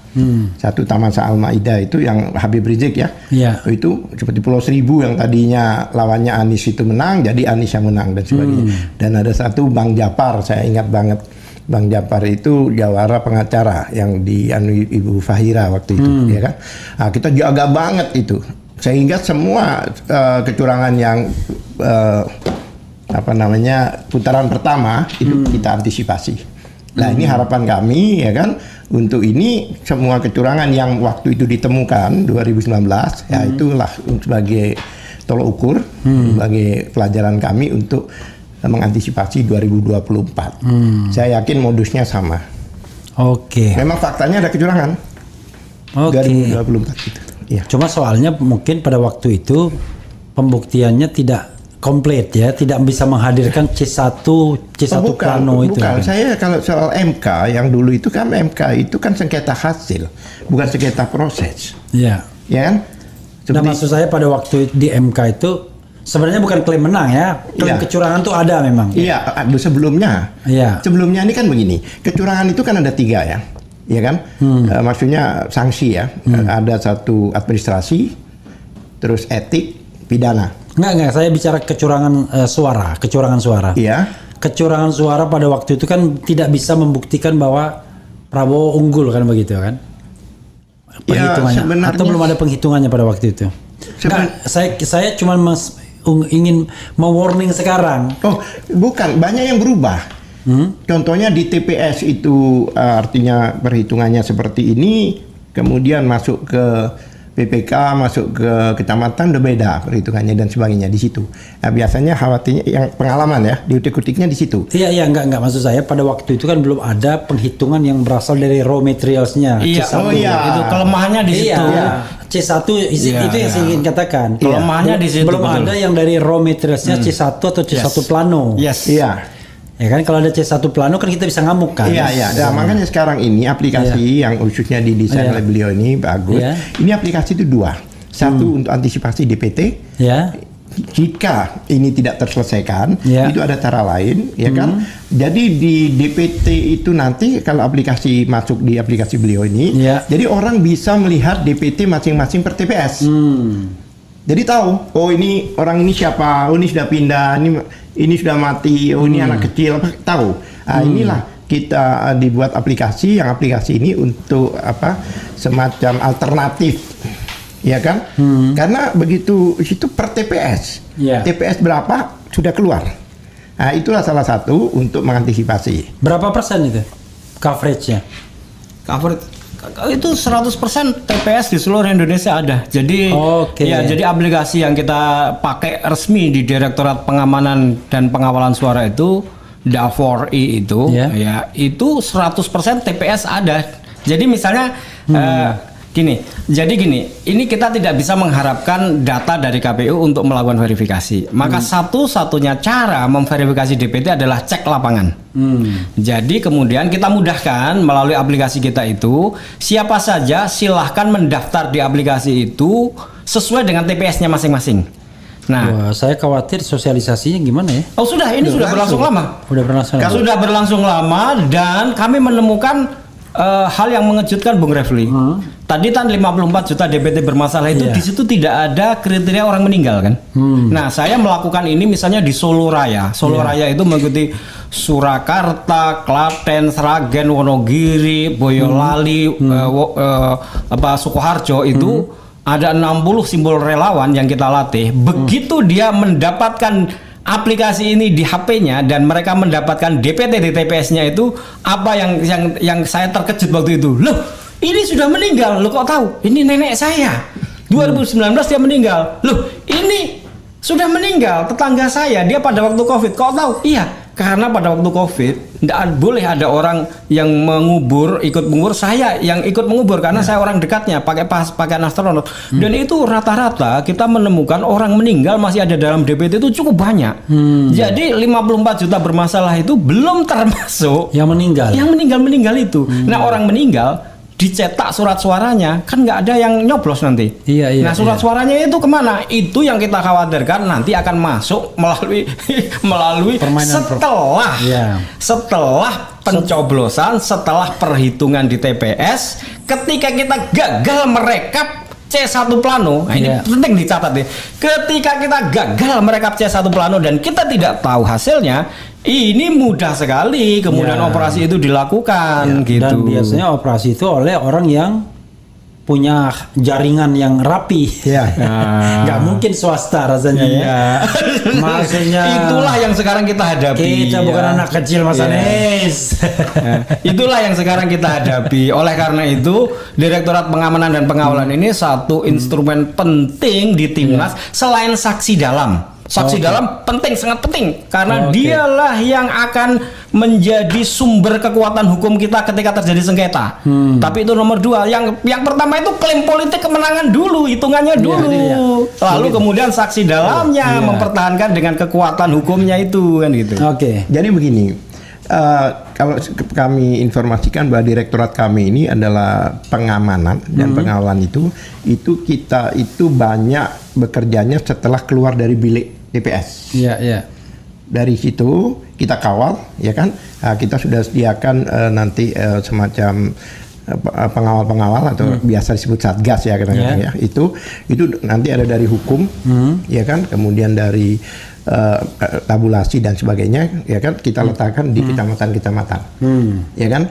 Satu Taman Al-Maida itu yang Habib Rizik ya. Iya. Itu seperti Pulau Seribu yang tadinya lawannya Anies itu menang, jadi Anies yang menang dan sebagainya. Dan ada satu Bang Japar, saya ingat banget. Bang Japar itu jawara pengacara yang dianui Ibu Fahira waktu itu, ya kan. Nah, kita jaga banget itu, sehingga semua kecurangan yang putaran pertama itu kita antisipasi. Nah, ini harapan kami ya kan, untuk ini semua kecurangan yang waktu itu ditemukan 2019 ya itulah sebagai tolok ukur, sebagai pelajaran kami untuk mengantisipasi 2024. Saya yakin modusnya sama. Oke. Memang faktanya ada kecurangan. Oke. 2024 itu. Ya. Cuma soalnya mungkin pada waktu itu pembuktiannya tidak komplit ya, tidak bisa menghadirkan C1 plano itu. Bukan, saya kalau soal MK yang dulu itu kan MK itu kan sengketa hasil, bukan sengketa proses. Iya. Ya kan? Nah, maksud saya pada waktu di MK itu sebenarnya bukan klaim menang ya, klaim kecurangan tuh ada memang. Iya, sebelumnya. Iya. Sebelumnya ini kan begini, kecurangan itu kan ada 3 ya, ya kan? Maksudnya sanksi ya, ada satu administrasi, terus etik, pidana. Enggak, saya bicara kecurangan suara. Iya. Kecurangan suara pada waktu itu kan tidak bisa membuktikan bahwa Prabowo unggul kan begitu kan? Penghitungannya. Sebenarnya, atau belum ada penghitungannya pada waktu itu. Saya cuma ingin mewarning sekarang. Oh, bukan, banyak yang berubah. Contohnya di TPS itu artinya perhitungannya seperti ini, kemudian masuk ke PPK, masuk ke kecamatan udah beda perhitungannya dan sebagainya di situ. Nah, biasanya khawatirnya yang pengalaman ya, diutik-utiknya di situ. Iya, enggak maksud saya pada waktu itu kan belum ada penghitungan yang berasal dari raw materialsnya. Iya, C1. Itu kelemahannya di situ. Iya. C1 itu yang saya ingin katakan. Kelemahannya di situ. Belum ada yang dari raw materialsnya C1 atau C1 plano. Yes. Iya. Ya kan kalau ada C1 plano kan kita bisa ngamuk kan. Iya. Nah, makanya sekarang ini aplikasi yang khususnya didesain oleh beliau ini bagus. Ini aplikasi itu 2. Satu untuk antisipasi DPT. Ya. Jika ini tidak terselesaikan, itu ada cara lain, ya kan? Jadi di DPT itu nanti kalau aplikasi masuk di aplikasi beliau ini, jadi orang bisa melihat DPT masing-masing per TPS. Jadi tahu, oh ini orang ini siapa, oh ini sudah pindah, ini sudah mati, oh ini anak kecil, tahu. Nah, inilah kita dibuat aplikasi, yang aplikasi ini untuk semacam alternatif, ya kan? Karena begitu itu per TPS, TPS berapa sudah keluar. Nah, itulah salah satu untuk mengantisipasi. Berapa persen itu coveragenya? Coverage itu 100% TPS di seluruh Indonesia ada. Jadi jadi aplikasi yang kita pakai resmi di Direktorat Pengamanan dan Pengawalan Suara itu DA4i itu itu 100% TPS ada. Jadi misalnya gini, ini kita tidak bisa mengharapkan data dari KPU untuk melakukan verifikasi. Maka satu-satunya cara memverifikasi DPT adalah cek lapangan. Jadi kemudian kita mudahkan melalui aplikasi kita itu, siapa saja silahkan mendaftar di aplikasi itu sesuai dengan TPS-nya masing-masing. Nah, saya khawatir sosialisasinya gimana ya? Oh sudah, ini sudah berlangsung lama. Sudah berlangsung lama dan kami menemukan hal yang mengejutkan Bung Refli. Tadi kan 54 juta DPT bermasalah itu di situ tidak ada kriteria orang meninggal kan. Nah, saya melakukan ini misalnya di Solo Raya. Solo Raya itu mengikuti Surakarta, Klaten, Sragen, Wonogiri, Boyolali, Sukoharjo itu ada 60 simbol relawan yang kita latih. Begitu dia mendapatkan aplikasi ini di HP-nya dan mereka mendapatkan DPT di TPS-nya itu, apa yang saya terkejut waktu itu. Loh, ini sudah meninggal. Loh, kok tahu? Ini nenek saya. 2019 dia meninggal. Loh, ini sudah meninggal tetangga saya, dia pada waktu Covid. Kok tahu? Iya, karena pada waktu Covid tidak boleh ada orang yang ikut mengubur. Saya yang ikut mengubur karena saya orang dekatnya, pakai astronot. Dan itu rata-rata kita menemukan orang meninggal masih ada dalam DPT itu cukup banyak. Jadi 54 juta bermasalah itu belum termasuk yang meninggal. Yang meninggal itu. Nah, orang meninggal dicetak surat suaranya kan nggak ada yang nyoblos nanti. Nah, surat suaranya itu kemana? Itu yang kita khawatirkan nanti akan masuk melalui setelah pencoblosan setelah perhitungan di TPS, ketika kita gagal merekap C1 plano, nah ini penting dicatat deh. Ketika kita gagal merekap C1 plano dan kita tidak tahu hasilnya, ini mudah sekali kemudian operasi itu dilakukan gitu. Dan biasanya operasi itu oleh orang yang punya jaringan yang rapi. Nggak mungkin swasta rasanya. Maksudnya itulah yang sekarang kita hadapi. Kita bukan anak kecil Mas Anies. Itulah yang sekarang kita hadapi. Oleh karena itu, Direktorat Pengamanan dan Pengawalan ini satu instrumen penting di Timnas selain saksi dalam. Saksi dalam penting, sangat penting karena dialah yang akan menjadi sumber kekuatan hukum kita ketika terjadi sengketa. Tapi itu nomor 2. Yang pertama itu klaim politik kemenangan dulu, hitungannya dulu. Lalu kemudian saksi dalamnya mempertahankan dengan kekuatan hukumnya itu kan gitu. Jadi begini, kalau kami informasikan bahwa direktorat kami ini adalah pengamanan dan pengawalan itu kita itu banyak bekerjanya setelah keluar dari bilik TPS. Dari situ kita kawal, ya kan? Kita sudah sediakan nanti semacam pengawal-pengawal atau biasa disebut satgas ya kadang-kadang ya. Itu nanti ada dari hukum, ya kan? Kemudian dari tabulasi dan sebagainya, ya kan? Kita letakkan di kecamatan-kecamatan, ya kan?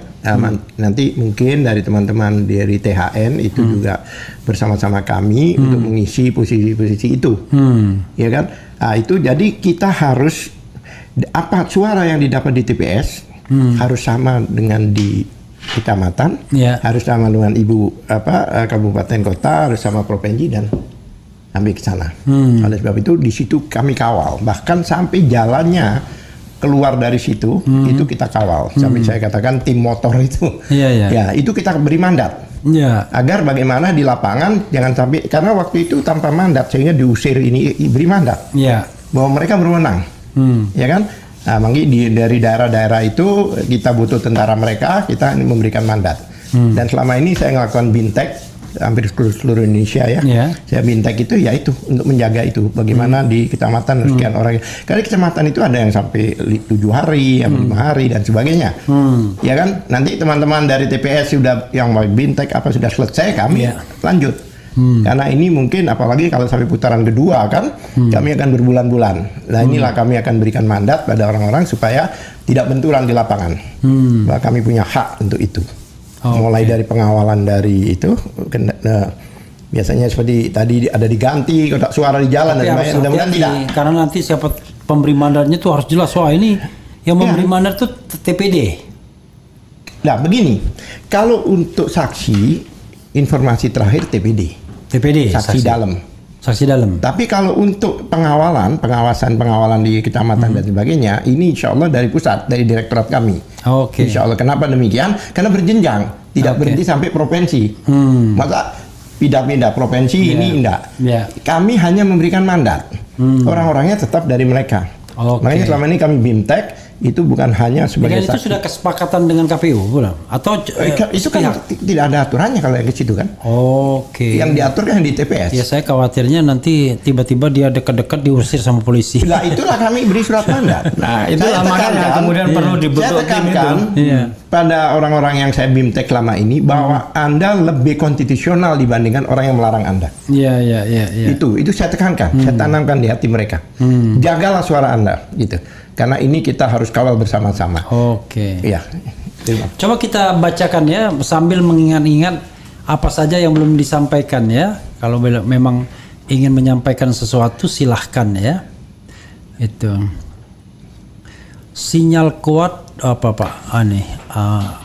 Nanti mungkin dari teman-teman dari THN itu juga bersama-sama kami untuk mengisi posisi-posisi itu, ya kan? Itu jadi kita harus apa suara yang didapat di TPS harus sama dengan di kecamatan, harus sama dengan kabupaten kota, harus sama provinsi dan sampai ke sana. Oleh sebab itu di situ kami kawal, bahkan sampai jalannya keluar dari situ itu kita kawal. Sampai saya katakan tim motor itu, ya itu kita beri mandat. Agar bagaimana di lapangan jangan sampai, karena waktu itu tanpa mandat sehingga diusir ini beri mandat bahwa mereka berwenang, ya kan? Nah, dari daerah-daerah itu kita butuh tentara mereka, kita memberikan mandat. Dan selama ini saya melakukan bintek hampir seluruh Indonesia ya. Saya bintek itu ya itu untuk menjaga itu bagaimana di kecamatan sekian orang. Karena kecamatan itu ada yang sampai 7 hari, 5 hari dan sebagainya. Ya kan? Nanti teman-teman dari TPS sudah yang mau bintek apa sudah selesai, kami lanjut. Karena ini mungkin apalagi kalau sampai putaran kedua kan, kami akan berbulan-bulan. Nah inilah kami akan berikan mandat pada orang-orang supaya tidak benturan di lapangan. Bahwa kami punya hak untuk itu. Mulai dari pengawalan dari itu, biasanya seperti tadi ada diganti kotak suara di jalan dan lain-lain. Mudah-mudahan tidak. Karena nanti siapa pemberi mandatnya tuh harus jelas. Wah ini yang memberi mandat tuh TPD. Nah begini, kalau untuk saksi informasi terakhir TPD, saksi dalam. Saksi dalam. Tapi kalau untuk pengawasan di kecamatan dan sebagainya, ini insya Allah dari pusat, dari direktorat kami. Insya Allah. Kenapa demikian? Karena berjenjang, tidak berhenti sampai provinsi. Maka pindah-pindah provinsi ini enggak. Kami hanya memberikan mandat. Orang-orangnya tetap dari mereka. Makanya selama ini kami BIMTEK itu bukan hanya sebagai itu sudah kesepakatan dengan KPU belum? Atau itu kan tidak ada aturannya kalau yang ke situ kan? Yang diatur kan di TPS. Ya saya khawatirnya nanti tiba-tiba dia dekat-dekat diusir sama polisi. Nah itulah kami beri surat mandat. Nah itulah makanya kemudian perlu dibentuk saya tekankan pada orang-orang yang saya BIMTEK selama ini bahwa Anda lebih konstitusional dibandingkan orang yang melarang Anda. Itu saya tekankan, saya tanamkan di hati mereka. Jagalah suara Anda gitu. Karena ini kita harus kawal bersama-sama. Iya. Coba kita bacakan ya sambil mengingat-ingat apa saja yang belum disampaikan ya. Kalau memang ingin menyampaikan sesuatu silahkan ya. Itu. Sinyal kuat apa Pak?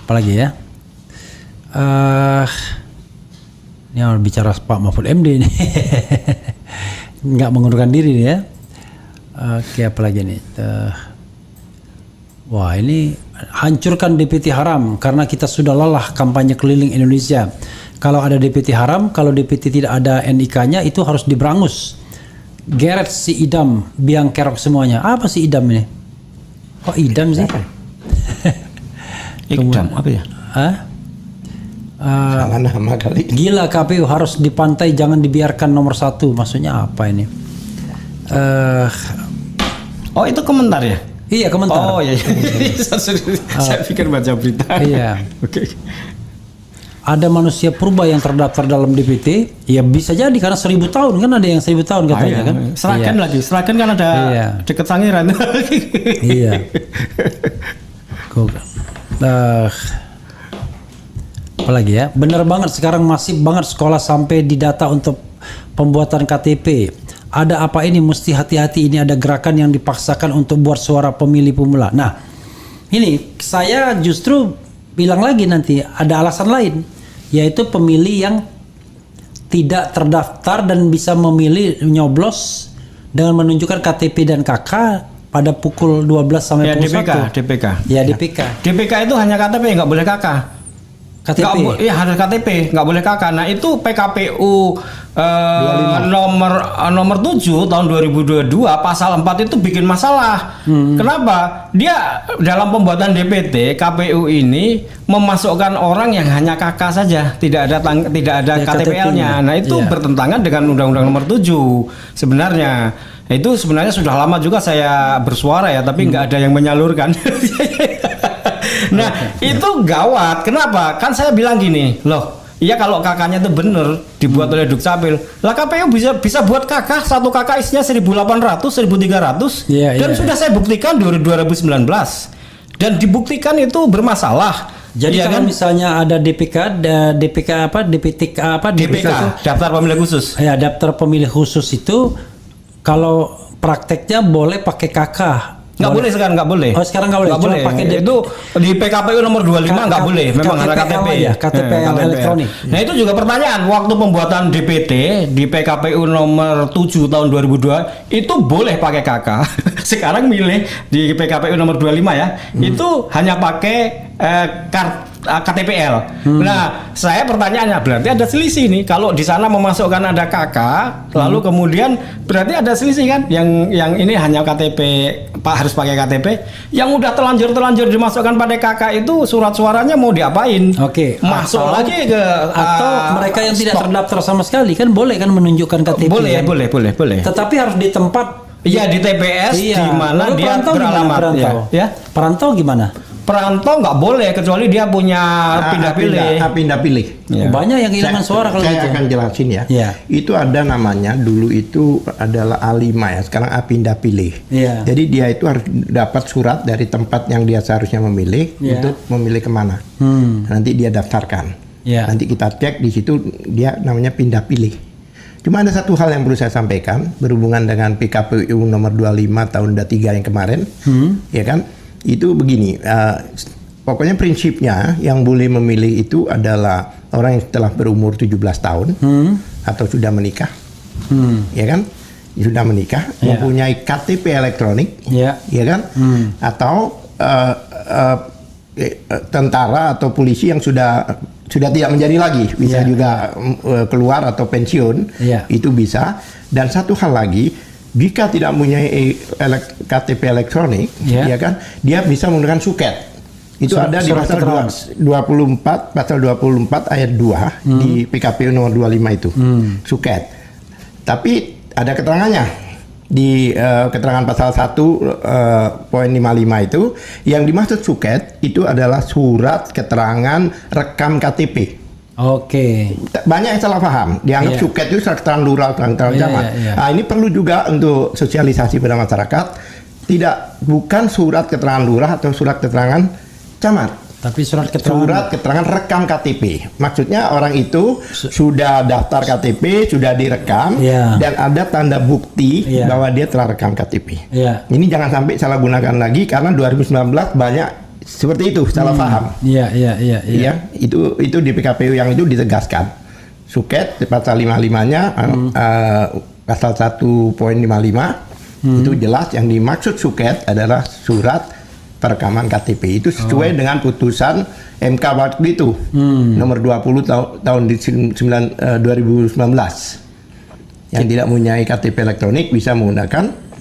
Apalagi ya? Ini harus bicara Pak Mahfud MD nih. Nggak mengundurkan diri nih ya. Apalagi nih? Wah ini hancurkan DPT haram karena kita sudah lelah kampanye keliling Indonesia. Kalau ada DPT haram, kalau DPT tidak ada NIK-nya itu harus diberangus. Geret si idam, biang kerok semuanya. Apa si idam ini? Kok idam sih? Idam apa ya? Salah nama kali. Gila KPU harus dipantai, jangan dibiarkan nomor 1. Maksudnya apa ini? Itu komentar ya? Iya, komentar. Oh iya. Saya pikir baca berita. Iya. Oke. Ada manusia purba yang terdaftar dalam DPT, ya bisa jadi karena 1000 tahun kan, ada yang 1000 tahun katanya kan. Seragen Iya. lagi, Seragen kan ada Iya. deket Sangiran. Iya. Apalagi ya, benar banget sekarang masih banget sekolah sampai didata untuk pembuatan KTP. Ada apa ini? Mesti hati-hati, ini ada gerakan yang dipaksakan untuk buat suara pemilih pemula. Nah, ini saya justru bilang lagi nanti ada alasan lain, yaitu pemilih yang tidak terdaftar dan bisa memilih nyoblos dengan menunjukkan KTP dan KK pada pukul 12 sampai pukul 1. DPK. Ya, DPK. DPK itu hanya KTP, nggak boleh KK. KTP. Iya, harus KTP, nggak boleh KK. Nah, itu PKPU nomor 7 tahun 2022 pasal 4 itu bikin masalah. Kenapa? Dia dalam pembuatan DPT KPU ini memasukkan orang yang hanya KK saja, tidak ada Ya, KTPL-nya. Nah, itu Iya. bertentangan dengan Undang-Undang nomor 7 sebenarnya. Itu sebenarnya sudah lama juga saya bersuara ya, tapi nggak ada yang menyalurkan. Nah, itu gawat. Kenapa? Kan saya bilang gini, loh, iya kalau kakaknya itu bener dibuat oleh Dukcapil. Lah KPU bisa buat kakak, satu kakak isinya 1.800, 1.300. Iya, Dan iya. sudah saya buktikan 2019. Dan dibuktikan itu bermasalah. Jadi Iya kalau kan? misalnya ada DPK apa, DPTK apa, DPK, itu, daftar pemilih khusus. ya daftar pemilih khusus itu kalau prakteknya boleh pakai KK. Nggak boleh sekarang, nggak boleh. Oh, sekarang nggak boleh. Nggak Cuma boleh. pakai Itu di PKPU nomor 25 nggak boleh. Memang ada KTPL KTP. aja, KTPL elektronik. Nah, itu juga pertanyaan. Waktu pembuatan DPT di PKPU nomor 7 tahun 2002 itu boleh pakai KK. Sekarang milih di PKPU nomor 25 ya. Itu hanya pakai KTPL. Nah, saya pertanyaannya berarti ada selisih nih. Kalau di sana memasukkan ada KK, lalu kemudian berarti ada selisih kan? Yang ini hanya KTP, Pak harus pakai KTP. Yang udah terlanjur dimasukkan pada KK itu surat suaranya mau diapain? Oke. Masuk Atau- lagi ke Atau mereka yang tidak stok. terdaftar sama sekali kan boleh kan menunjukkan KTP. Boleh, kan? boleh. Tetapi harus di tempat. Iya, di TPS di mana Lalu dia perantau gimana, beralamat perantau? ya. Perantau gimana? Perantau nggak boleh kecuali dia punya pindah pilih. Pindah pilih. Ya. Banyak yang kehilangan suara kalau saya gitu. akan jelasin ya. Iya. Itu ada namanya, dulu itu adalah A5 ya, sekarang A pindah pilih. Iya. Jadi dia itu harus dapat surat dari tempat yang dia seharusnya memilih Iya. untuk memilih kemana. Nanti dia daftarkan. Iya. Nanti kita cek di situ dia namanya pindah pilih. Cuma ada satu hal yang perlu saya sampaikan berhubungan dengan PKPU nomor 25 tahun 23 yang kemarin, ya kan? Itu begini, pokoknya prinsipnya yang boleh memilih itu adalah orang yang telah berumur 17 tahun atau sudah menikah, ya kan? Sudah menikah, Ya. mempunyai KTP elektronik, Ya. ya kan? Atau tentara atau polisi yang sudah tidak menjadi lagi, bisa Ya. juga keluar atau pensiun, Ya. itu bisa. Dan satu hal lagi, jika tidak mempunyai KTP elektronik, Ya. ya kan, dia bisa menggunakan suket. Itu ada di surat pasal keterangan. 24 ayat 2 di PKPU nomor 25 itu, suket. Tapi ada keterangannya di keterangan pasal 1.55 itu, yang dimaksud suket itu adalah surat keterangan rekam KTP. Oke. Banyak yang salah paham, dianggap Iya. suket itu surat keterangan lurah, keterangan Iya, camat. iya. Nah, ini perlu juga untuk sosialisasi pada masyarakat, bukan surat keterangan lurah atau surat keterangan camat. Tapi surat keterangan. Surat keterangan rekam KTP. Maksudnya orang itu sudah daftar KTP, sudah direkam, Iya. dan ada tanda bukti Iya. bahwa dia telah rekam KTP. Iya. Ini jangan sampai salah gunakan lagi karena 2019 banyak seperti itu salah paham. Iya. Iya, itu di PKPU yang itu ditegaskan. Suket pasal 55-nya pasal 1.55 itu jelas yang dimaksud suket adalah surat perekaman KTP. Itu sesuai dengan putusan MK waktu itu nomor 20 tahun 2019 yang tidak mempunyai KTP elektronik bisa menggunakan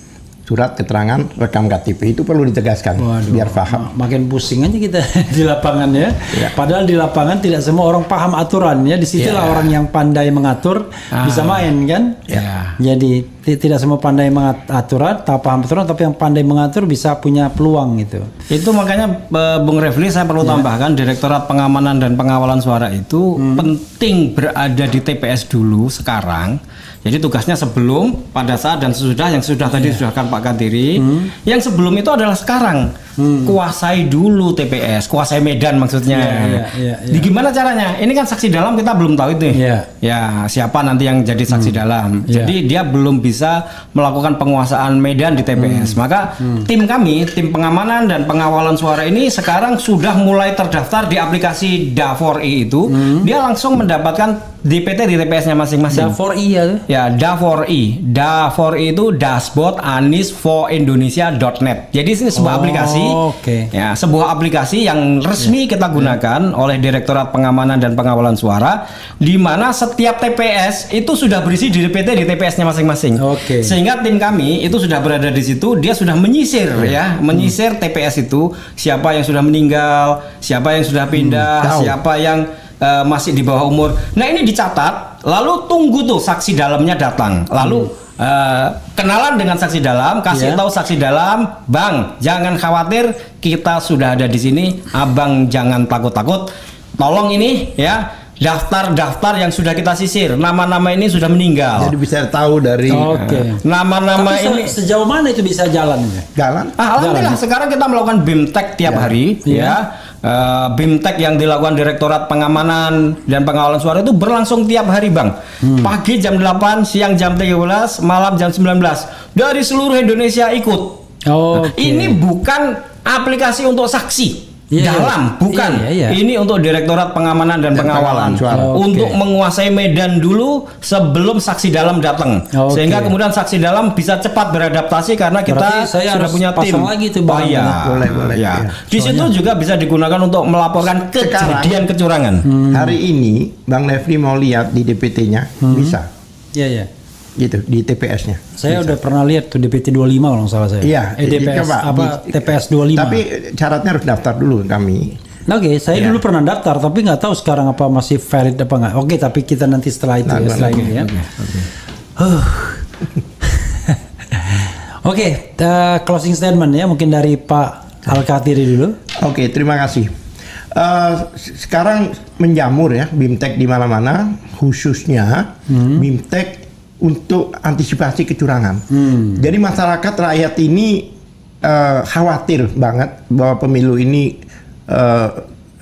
surat keterangan rekam KTP. Itu perlu ditegaskan biar paham. Makin pusing aja kita di lapangan ya. Padahal di lapangan tidak semua orang paham aturan ya. Disitulah orang yang pandai mengatur bisa main kan. Ya. Jadi tidak semua pandai mengatur, tahu paham aturan, tapi yang pandai mengatur bisa punya peluang gitu. Itu makanya Bung Refli saya perlu tambahkan Direktorat Pengamanan dan Pengawalan Suara itu penting berada di TPS dulu sekarang. Jadi tugasnya sebelum, pada saat dan sesudah, yang sudah tadi disudahkan Pak Kadiri. Yang sebelum itu adalah sekarang. Kuasai dulu TPS, kuasai medan maksudnya. Gimana caranya? Ini kan saksi dalam kita belum tahu itu. Ya, siapa nanti yang jadi saksi dalam. Jadi dia belum bisa melakukan penguasaan medan di TPS. Maka tim kami, tim pengamanan dan pengawalan suara ini sekarang sudah mulai terdaftar di aplikasi Da4i itu. Dia langsung mendapatkan DPT di TPS-nya masing-masing. Da4i ya? Ya, Da4i. Da4i itu Dashboard Anies for Indonesia.net. Jadi ini sebuah aplikasi. Ya, sebuah aplikasi yang resmi kita gunakan oleh Direktorat Pengamanan dan Pengawalan Suara, di mana setiap TPS itu sudah berisi di DPT di TPS-nya masing-masing. Sehingga tim kami itu sudah berada di situ, dia sudah menyisir menyisir TPS itu, siapa yang sudah meninggal, siapa yang sudah pindah, siapa yang masih di bawah umur. Nah, ini dicatat, lalu tunggu tuh saksi dalamnya datang. Lalu kenalan dengan saksi dalam, kasih tahu saksi dalam, Bang, jangan khawatir, kita sudah ada di sini. Abang jangan takut-takut. Tolong ini ya, daftar-daftar yang sudah kita sisir, nama-nama ini sudah meninggal. Jadi bisa tahu dari nama-nama ini sejauh mana itu bisa jalan? Alhamdulillah sekarang kita melakukan BIMTEK tiap hari ya. BIMTEK yang dilakukan Direktorat Pengamanan dan Pengawalan Suara itu berlangsung tiap hari, Bang. Pagi jam 8, siang jam 13, malam jam 19. Dari seluruh Indonesia ikut. Ini bukan aplikasi untuk saksi dalam, bukan. Ini untuk Direktorat Pengamanan dan Pengawalan untuk menguasai medan dulu sebelum saksi dalam datang, sehingga kemudian saksi dalam bisa cepat beradaptasi karena kita sudah punya tim. Lagi tuh, Bang. Boleh. Di situ juga bisa digunakan untuk melaporkan kejadian kecurangan. Hari ini Bang Refli mau lihat di DPT-nya bisa. Gitu di TPS-nya. Saya udah pernah lihat tuh DPT 25 kalau nggak salah saya. DPS TPS 25. Tapi syaratnya harus daftar dulu kami. Saya dulu pernah daftar, tapi nggak tahu sekarang apa masih valid apa nggak. Tapi kita nanti setelah itu setelah ini ya. Closing statement ya, mungkin dari Pak Al-Katiri dulu. Terima kasih. Sekarang menjamur ya BIMTEK di mana-mana, khususnya BIMTEK untuk antisipasi kecurangan. Jadi masyarakat rakyat ini khawatir banget bahwa pemilu ini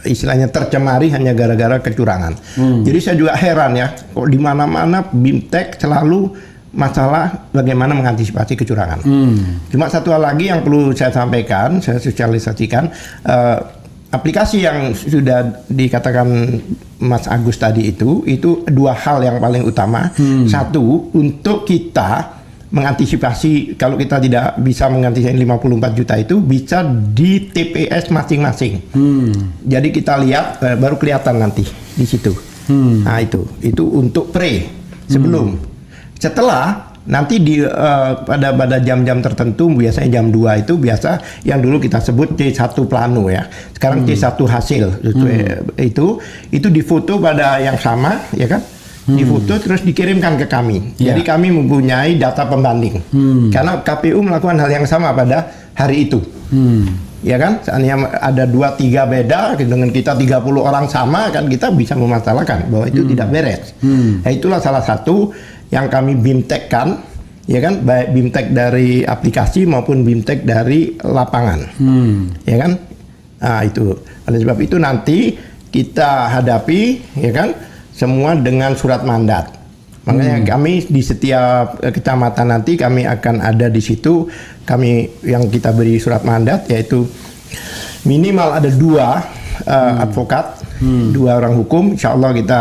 istilahnya tercemari hanya gara-gara kecurangan. Jadi saya juga heran ya, kok di mana-mana BIMTEK selalu masalah bagaimana mengantisipasi kecurangan. Cuma satu hal lagi yang perlu saya sampaikan, saya sosialisasikan, aplikasi yang sudah dikatakan Mas Agus tadi itu dua hal yang paling utama. Satu, untuk kita mengantisipasi, kalau kita tidak bisa mengantisipasi 54 juta itu bisa di TPS masing-masing. Jadi kita lihat baru kelihatan nanti di situ. Nah itu untuk sebelum. Setelah nanti pada jam-jam tertentu, biasanya jam 2 itu biasa yang dulu kita sebut C1 plano ya. Sekarang C1 hasil itu difoto pada yang sama ya kan? Difoto terus dikirimkan ke kami. Jadi kami mempunyai data pembanding. Karena KPU melakukan hal yang sama pada hari itu. Ya kan? Seandainya ada 2-3 beda dengan kita 30 orang sama kan, kita bisa memasalahkan bahwa itu tidak beres. Nah, itulah salah satu yang kami BIMTEK-kan, ya kan, baik BIMTEK dari aplikasi maupun BIMTEK dari lapangan, ya kan. Nah itu, oleh sebab itu nanti kita hadapi, ya kan, semua dengan surat mandat. Makanya kami di setiap kecamatan nanti kami akan ada di situ, kami yang kita beri surat mandat yaitu minimal ada 2 advokat. 2 orang hukum, insya Allah kita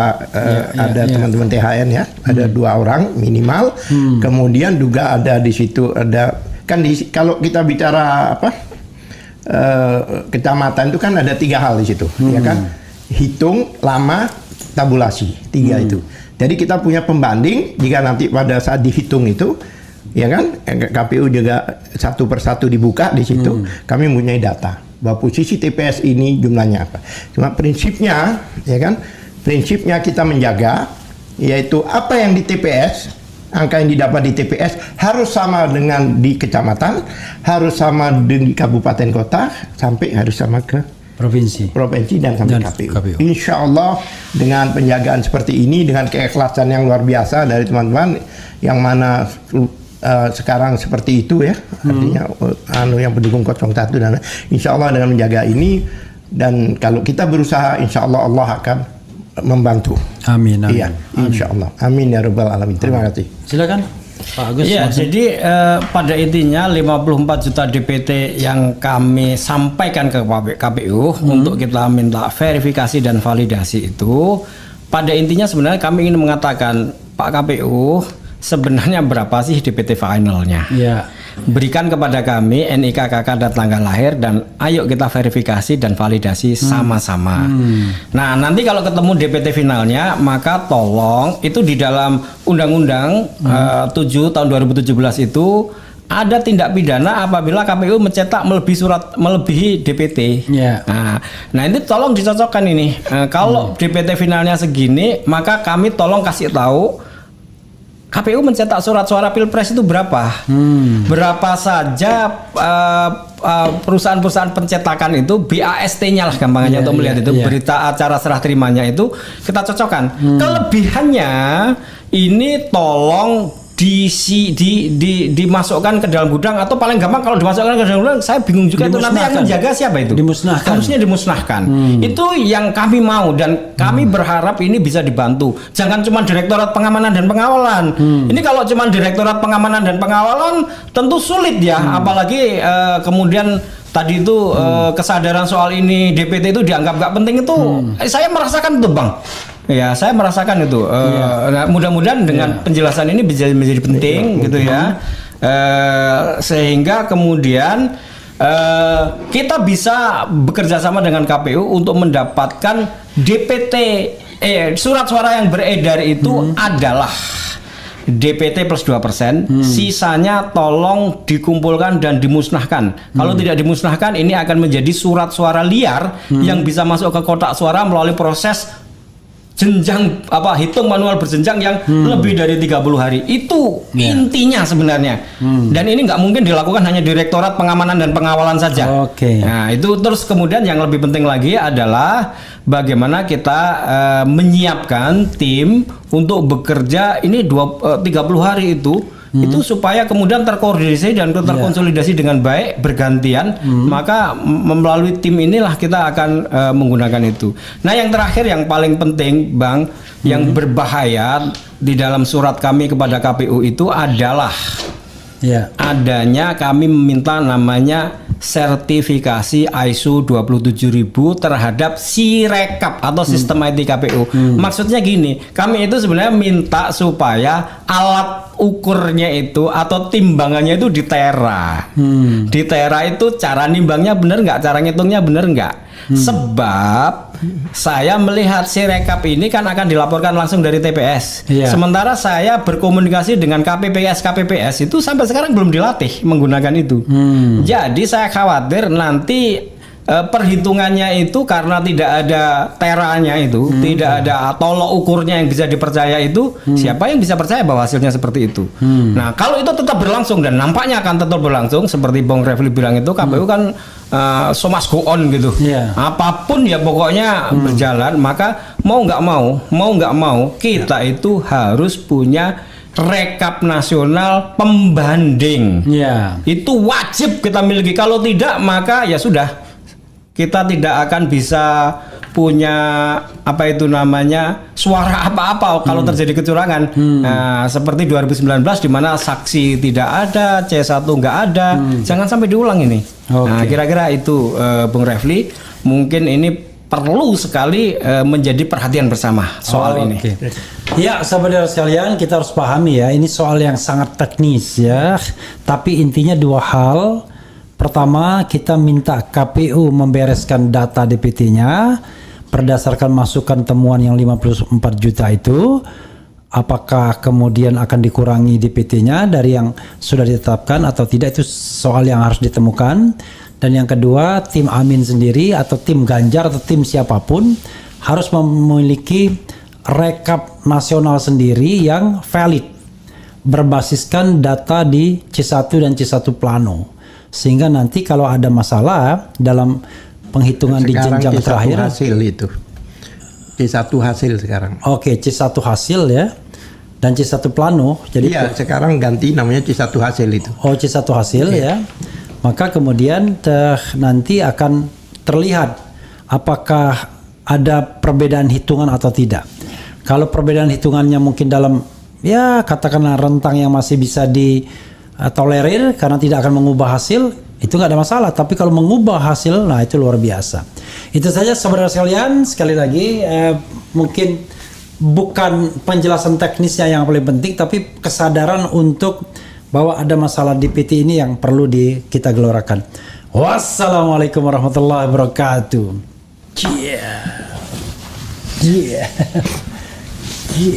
ada teman-teman THN ya, ada 2 orang minimal. Kemudian juga ada di situ ada kan kalau kita bicara kecamatan itu kan ada 3 hal di situ, ya kan, hitung, lama, tabulasi, 3 itu. Jadi kita punya pembanding jika nanti pada saat dihitung itu, ya kan, KPU juga satu persatu dibuka di situ, kami mempunyai data bahwa posisi TPS ini jumlahnya apa. Cuma prinsipnya, ya kan, prinsipnya kita menjaga yaitu apa yang di TPS angka yang didapat di TPS harus sama dengan di kecamatan, harus sama di kabupaten kota, sampai harus sama ke provinsi dan sampai KPU. Insya Allah dengan penjagaan seperti ini, dengan keikhlasan yang luar biasa dari teman-teman yang mana sekarang seperti itu ya, artinya yang pendukung 01 dan insya Allah dengan menjaga ini, dan kalau kita berusaha insya Allah Allah akan membantu. Amin. Iya, insya Allah. Amin ya rabbal alamin. Terima kasih. Silakan Pak Agus. Iya, jadi pada intinya 54 juta DPT yang kami sampaikan ke KPU untuk kita minta verifikasi dan validasi itu, pada intinya sebenarnya kami ingin mengatakan, Pak KPU, sebenarnya berapa sih DPT finalnya? Iya. Berikan kepada kami NIK, KK, dan tanggal lahir, dan ayo kita verifikasi dan validasi sama-sama. Nah, nanti kalau ketemu DPT finalnya, maka tolong itu di dalam Undang-Undang 7 tahun 2017 itu ada tindak pidana apabila KPU mencetak melebihi DPT. Yeah. Nah ini tolong dicocokkan ini. Kalau DPT finalnya segini, maka kami tolong kasih tahu KPU mencetak surat suara Pilpres itu berapa? Berapa saja perusahaan-perusahaan pencetakan itu, BAST-nya lah gampangnya untuk melihat itu, berita acara serah terimanya itu kita cocokkan. Kelebihannya ini tolong dimasukkan ke dalam gudang, atau paling gampang kalau dimasukkan ke dalam gudang, saya bingung juga itu nanti yang menjaga siapa itu? Dimusnahkan. Harusnya dimusnahkan. Itu yang kami mau, dan kami berharap ini bisa dibantu. Jangan cuma Direktorat Pengamanan dan Pengawalan. Ini kalau cuma Direktorat Pengamanan dan Pengawalan tentu sulit ya, apalagi kemudian tadi itu kesadaran soal ini DPT itu dianggap gak penting itu, saya merasakan itu Bang. Ya, saya merasakan itu. Nah, mudah-mudahan dengan penjelasan ini bisa menjadi penting gitu ya, sehingga kemudian kita bisa bekerja sama dengan KPU untuk mendapatkan DPT surat suara yang beredar itu adalah DPT plus 2%, sisanya tolong dikumpulkan dan dimusnahkan. Kalau tidak dimusnahkan, ini akan menjadi surat suara liar yang bisa masuk ke kotak suara melalui proses jenjang hitung manual berjenjang yang lebih dari 30 hari. Itu intinya sebenarnya. Dan ini nggak mungkin dilakukan hanya Direktorat Pengamanan dan Pengawalan saja. Nah, itu terus kemudian yang lebih penting lagi adalah bagaimana kita menyiapkan tim untuk bekerja ini 30 hari itu supaya kemudian terkoordinasi dan terkonsolidasi dengan baik bergantian, maka melalui tim inilah kita akan menggunakan itu. Nah, yang terakhir yang paling penting Bang, yang berbahaya di dalam surat kami kepada KPU itu adalah adanya kami meminta namanya sertifikasi ISO 27000 terhadap Sirekap atau sistem IT KPU. Maksudnya gini, kami itu sebenarnya minta supaya alat ukurnya itu atau timbangannya itu ditera. Ditera itu cara nimbangnya bener nggak, cara ngitungnya bener nggak? Sebab saya melihat Sirekap ini kan akan dilaporkan langsung dari TPS. Sementara saya berkomunikasi dengan KPPS itu sampai sekarang belum dilatih menggunakan itu. Jadi saya khawatir nanti perhitungannya itu karena tidak ada teranya itu, tidak ada tolok ukurnya yang bisa dipercaya itu, siapa yang bisa percaya bahwa hasilnya seperti itu? Nah, kalau itu tetap berlangsung dan nampaknya akan tetap berlangsung seperti Bung Refli bilang itu, KPU kan so must go on gitu. Apapun ya pokoknya berjalan, maka mau nggak mau kita itu harus punya rekap nasional pembanding. Itu wajib kita miliki. Kalau tidak, maka ya sudah, kita tidak akan bisa punya suara apa-apa kalau terjadi kecurangan. Nah, seperti 2019 di mana saksi tidak ada, C1 nggak ada, jangan sampai diulang ini. Nah, kira-kira itu Bung Refli, mungkin ini perlu sekali menjadi perhatian bersama soal ini. Ya, saudara sekalian, kita harus pahami ya, ini soal yang sangat teknis ya, tapi intinya dua hal. Pertama, kita minta KPU membereskan data DPT-nya berdasarkan masukan temuan yang 54 juta itu. Apakah kemudian akan dikurangi DPT-nya dari yang sudah ditetapkan atau tidak, itu soal yang harus ditemukan. Dan yang kedua, tim Amin sendiri atau tim Ganjar atau tim siapapun harus memiliki rekap nasional sendiri yang valid. berbasiskan data di C1 dan C1 Plano. Sehingga nanti kalau ada masalah dalam penghitungan di Sekarang jenjang C1 terakhir. hasil itu. C1 hasil sekarang. Oke, C1 hasil ya. Dan C1 Plano. Jadi Iya, sekarang ganti namanya C1 hasil itu. C1 hasil ya. Maka kemudian nanti akan terlihat apakah ada perbedaan hitungan atau tidak. Kalau perbedaan hitungannya mungkin dalam ya katakanlah rentang yang masih bisa ditolerir karena tidak akan mengubah hasil, itu nggak ada masalah. Tapi kalau mengubah hasil, nah itu luar biasa. Itu saja saudara sekalian. Sekali lagi mungkin bukan penjelasan teknisnya yang paling penting, tapi kesadaran untuk bahwa ada masalah DPT ini yang perlu kita gelorakan. Wassalamualaikum warahmatullahi wabarakatuh. Yeah. Yeah. Yeah.